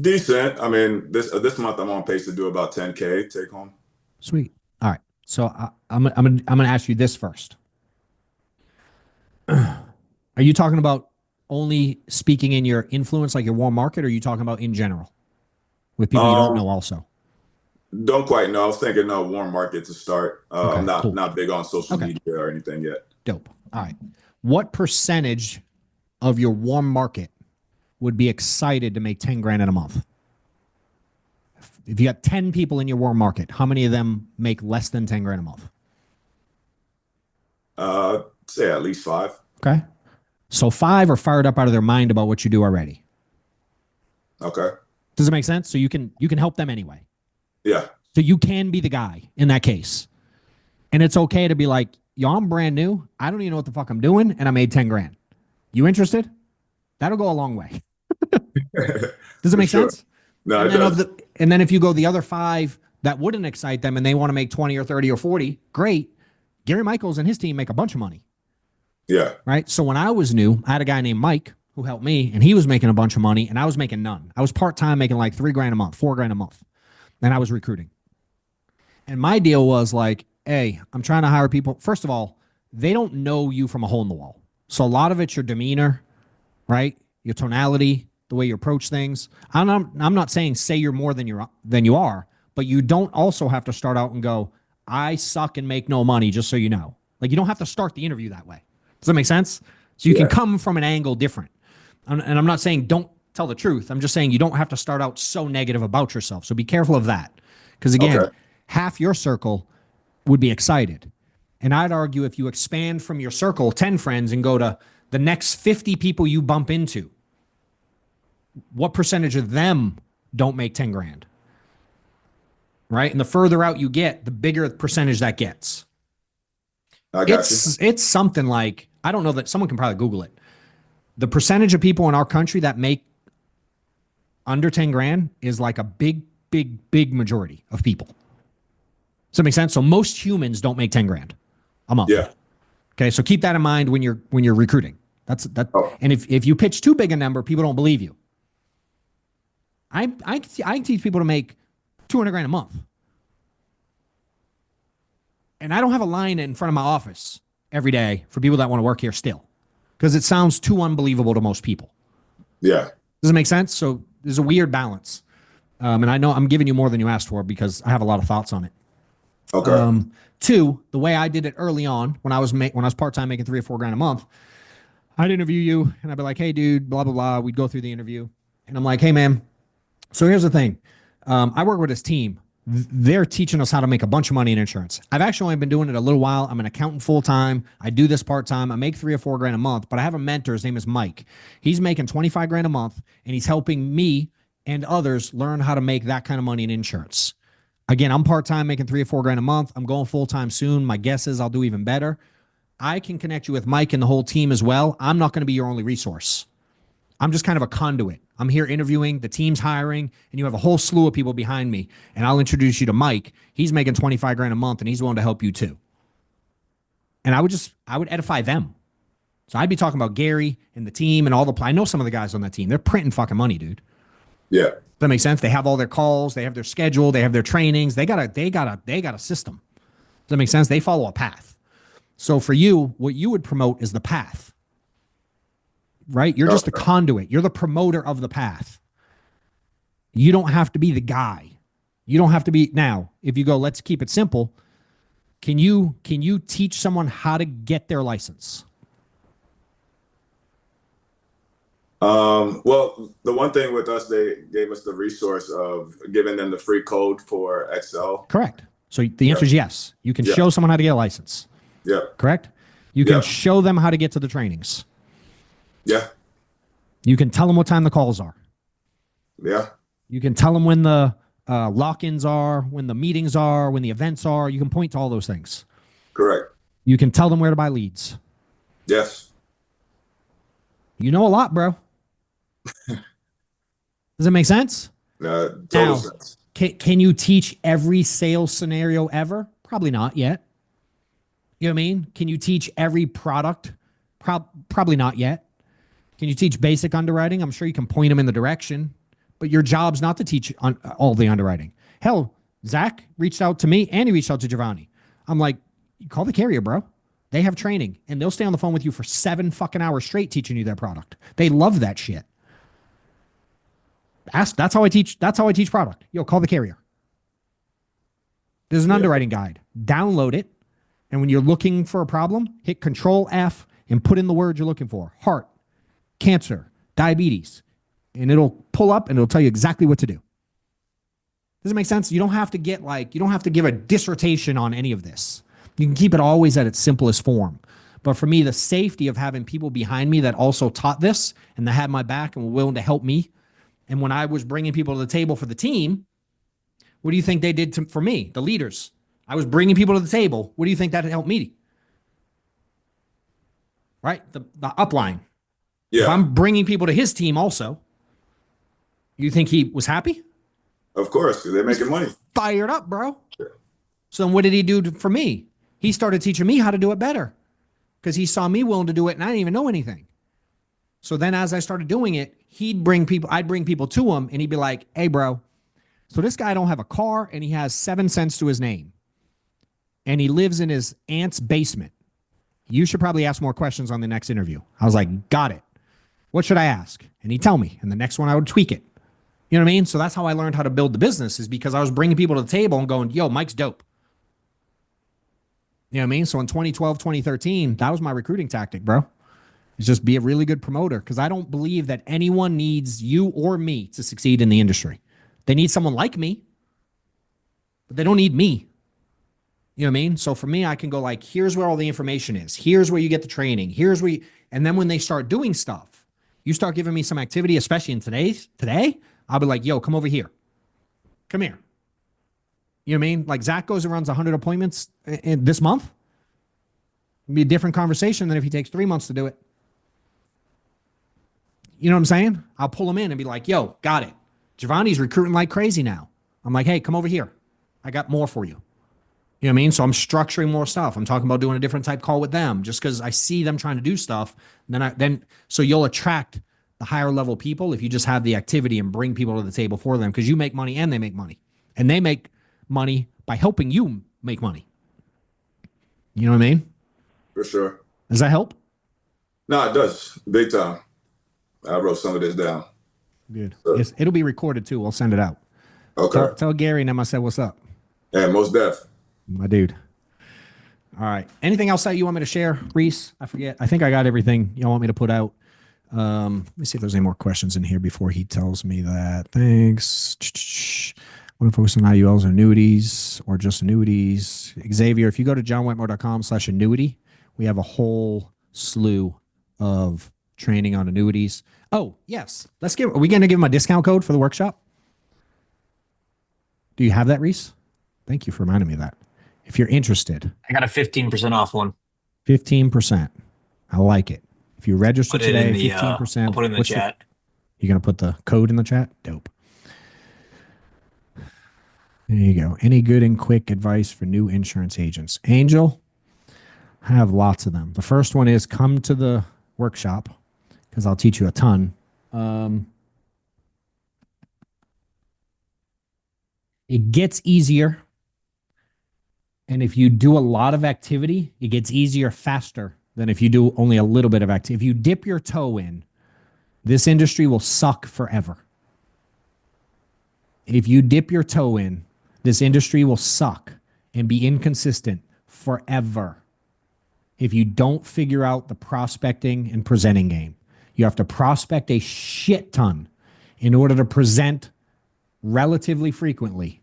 Decent. I mean, this month I'm on pace to do about 10K take home. Sweet. All right. So I'm gonna ask you this first. Are you talking about only speaking in your influence, like your warm market, or are you talking about in general with people you don't know also? Don't quite know. I was thinking warm market to start. I'm not big on social media or anything yet. Dope. All right. What percentage of your warm market would be excited to make 10 grand in a month? If you got 10 people in your warm market, how many of them make less than 10 grand a month? Say at least 5. Okay. So 5 are fired up out of their mind about what you do already. Okay. Does it make sense? So you can help them anyway. Yeah. So you can be the guy in that case. And it's okay to be like, yo, I'm brand new. I don't even know what the fuck I'm doing. And I made 10 grand. You interested? That'll go a long way. Does it make sense? No, and then if you go the other 5 that wouldn't excite them and they want to make 20 or 30 or 40, great. Gary Michaels and his team make a bunch of money. Yeah. Right. So when I was new, I had a guy named Mike who helped me and he was making a bunch of money and I was making none. I was part-time making like 3 grand a month, 4 grand a month. And I was recruiting. And my deal was like, hey, I'm trying to hire people. First of all, they don't know you from a hole in the wall. So a lot of it's your demeanor, right? Your tonality, the way you approach things. I'm not saying say you're more than you are, but you don't also have to start out and go, I suck and make no money, just so you know. Like you don't have to start the interview that way. Does that make sense? So you can come from an angle different. And I'm not saying don't tell the truth. I'm just saying you don't have to start out so negative about yourself. So be careful of that. Because again, half your circle would be excited. And I'd argue if you expand from your circle, 10 friends, and go to the next 50 people you bump into, what percentage of them don't make 10 grand? Right? And the further out you get, the bigger percentage that gets. It's something like, I don't know, that someone can probably Google it. The percentage of people in our country that make under 10 grand is like a big majority of people. Does that make sense? So most humans don't make 10 grand a month. Yeah. Okay. So keep that in mind when you're recruiting. And if you pitch too big a number, people don't believe you. I teach people to make 200 grand a month. And I don't have a line in front of my office every day for people that want to work here still, because it sounds too unbelievable to most people. Yeah. Does it make sense? So there's a weird balance. And I know I'm giving you more than you asked for because I have a lot of thoughts on it. Okay. Two, the way I did it early on when I was part-time making $3 or $4 grand a month, I'd interview you and I'd be like, hey dude, blah, blah, blah. We'd go through the interview and I'm like, hey man, so here's the thing. I work with this team. They're teaching us how to make a bunch of money in insurance. I've actually only been doing it a little while. I'm an accountant full-time. I do this part-time. I make $3 or $4 grand a month, but I have a mentor. His name is Mike. He's making 25 grand a month and he's helping me and others learn how to make that kind of money in insurance. Again, I'm part-time making $3 or $4 grand a month. I'm going full-time soon. My guess is I'll do even better. I can connect you with Mike and the whole team as well. I'm not going to be your only resource. I'm just kind of a conduit. I'm here interviewing, the team's hiring, and you have a whole slew of people behind me. And I'll introduce you to Mike. He's making 25 grand a month and he's willing to help you too. And I would edify them. So I'd be talking about Gary and the team and all I know some of the guys on that team. They're printing fucking money, dude. Yeah. Does that make sense? They have all their calls, they have their schedule, they have their trainings. They got a system. Does that make sense? They follow a path. So for you, what you would promote is the path. Right? You're just the conduit. You're the promoter of the path. You don't have to be the guy. You don't have to be. Now, if you go, let's keep it simple. Can you teach someone how to get their license? Well, the one thing with us, they gave us the resource of giving them the free code for Excel. Correct. So the answer is yes. You can show someone how to get a license. Yeah. Correct? You can show them how to get to the trainings. Yeah. You can tell them what time the calls are. Yeah. You can tell them when the lock-ins are, when the meetings are, when the events are. You can point to all those things. Correct. You can tell them where to buy leads. Yes. You know a lot, bro. Does it make sense? Total sense. Can you teach every sales scenario ever? Probably not yet. You know what I mean? Can you teach every product? Probably not yet. Can you teach basic underwriting? I'm sure you can point them in the direction, but your job's not to teach all the underwriting. Hell, Zach reached out to me and he reached out to Giovanni. I'm like, you call the carrier, bro. They have training and they'll stay on the phone with you for 7 fucking hours straight teaching you their product. They love that shit. That's how I teach product. Yo, call the carrier. There's an underwriting guide. Download it. And when you're looking for a problem, hit Control F and put in the word you're looking for. Heart, cancer, diabetes. And it'll pull up and it'll tell you exactly what to do. Does it make sense? You don't have to give a dissertation on any of this. You can keep it always at its simplest form. But for me, the safety of having people behind me that also taught this and that had my back and were willing to help me. And when I was bringing people to the table for the team, what do you think they did for me, the leaders? I was bringing people to the table. What do you think that helped me? Right? The upline. Yeah. If I'm bringing people to his team also, you think he was happy? Of course. They're making money. Fired up, bro. Yeah. So then what did he do for me? He started teaching me how to do it better because he saw me willing to do it and I didn't even know anything. So then as I started doing it, I'd bring people to him and he'd be like, hey, bro, so this guy don't have a car and he has 7 cents to his name. And he lives in his aunt's basement. You should probably ask more questions on the next interview. I was like, got it. What should I ask? And he'd tell me. And the next one I would tweak it. You know what I mean? So that's how I learned how to build the business, is because I was bringing people to the table and going, yo, Mike's dope. You know what I mean? So in 2012, 2013, that was my recruiting tactic, bro. It's just be a really good promoter, because I don't believe that anyone needs you or me to succeed in the industry. They need someone like me, but they don't need me. You know what I mean? So for me, I can go like, here's where all the information is. Here's where you get the training. Here's where and then when they start doing stuff, you start giving me some activity, especially in today, I'll be like, yo, come over here. Come here. You know what I mean? Like Zach goes and runs 100 appointments in this month. It'd be a different conversation than if he takes 3 months to do it. You know what I'm saying? I'll pull him in and be like, yo, got it. Giovanni's recruiting like crazy now. I'm like, hey, come over here. I got more for you. You know what I mean? So I'm structuring more stuff. I'm talking about doing a different type call with them just because I see them trying to do stuff. So you'll attract the higher level people if you just have the activity and bring people to the table for them, because you make money and they make money. And they make money by helping you make money. You know what I mean? For sure. Does that help? No, it does. Big time. I wrote some of this down. Good. So, it'll be recorded too. We'll send it out. Okay. Tell Gary and them I said what's up. Yeah, most def. My dude. All right. Anything else that you want me to share, Reese? I forget. I think I got everything y'all want me to put out. Let me see if there's any more questions in here before he tells me that. Thanks. Want to focus on IULs or annuities or just annuities? Xavier, if you go to johnwetmore.com/annuity, we have a whole slew of training on annuities. Oh, yes. Are we going to give him a discount code for the workshop? Do you have that, Reese? Thank you for reminding me of that. If you're interested. I got a 15% off one. 15%. I like it. If you register today, 15%. I'll put it in the chat. You're going to put the code in the chat? Dope. There you go. Any good and quick advice for new insurance agents? Angel, I have lots of them. The first one is come to the workshop because I'll teach you a ton. It gets easier. And if you do a lot of activity, it gets easier faster than if you do only a little bit of activity. If you dip your toe in, this industry will suck forever. If you dip your toe in, this industry will suck and be inconsistent forever. If you don't figure out the prospecting and presenting game, you have to prospect a shit ton in order to present relatively frequently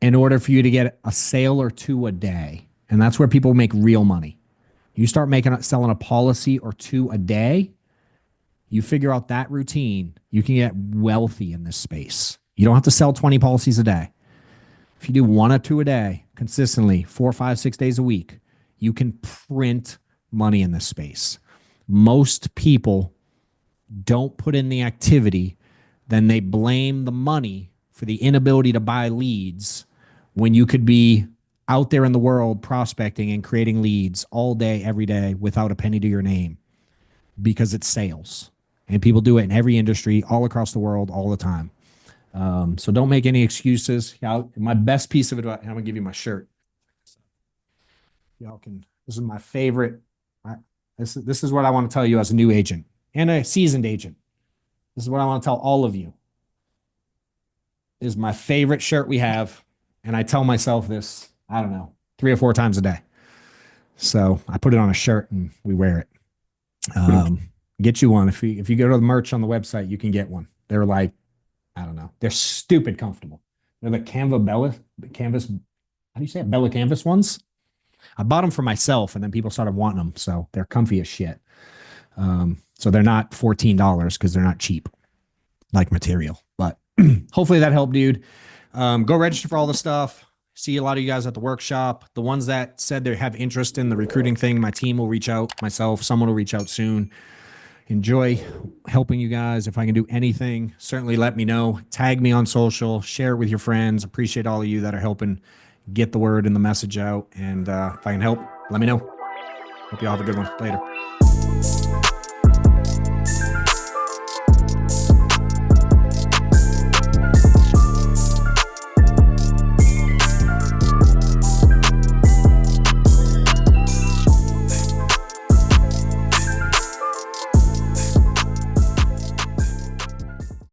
in order for you to get a sale or two a day. And that's where people make real money. You start selling a policy or two a day, you figure out that routine, you can get wealthy in this space. You don't have to sell 20 policies a day. If you do 1 or 2 a day consistently, 4, 5, 6 days a week, you can print money in this space. Most people don't put in the activity, then they blame the money for the inability to buy leads when you could be out there in the world prospecting and creating leads all day, every day without a penny to your name because it's sales. And people do it in every industry all across the world all the time. So don't make any excuses. My best piece of advice, I'm going to give you my shirt. Y'all can, this is my favorite. This is what I want to tell you as a new agent and a seasoned agent. This is what I want to tell all of you. This is my favorite shirt we have. And I tell myself this, I don't know, 3 or 4 times a day. So I put it on a shirt and we wear it. Get you one. If you go to the merch on the website, you can get one. They're like, I don't know. They're stupid comfortable. They're the Bella Canvas. How do you say it? Bella Canvas ones. I bought them for myself and then people started wanting them. So they're comfy as shit. So they're not $14 because they're not cheap like material, but hopefully that helped, dude. Go register for all the stuff. See a lot of you guys at the workshop. The ones that said they have interest in the recruiting thing, my team will reach out, someone will reach out soon. Enjoy helping you guys. If I can do anything, certainly let me know. Tag me on social, share it with your friends. Appreciate all of you that are helping get the word and the message out. And if I can help, let me know. Hope you all have a good one. Later.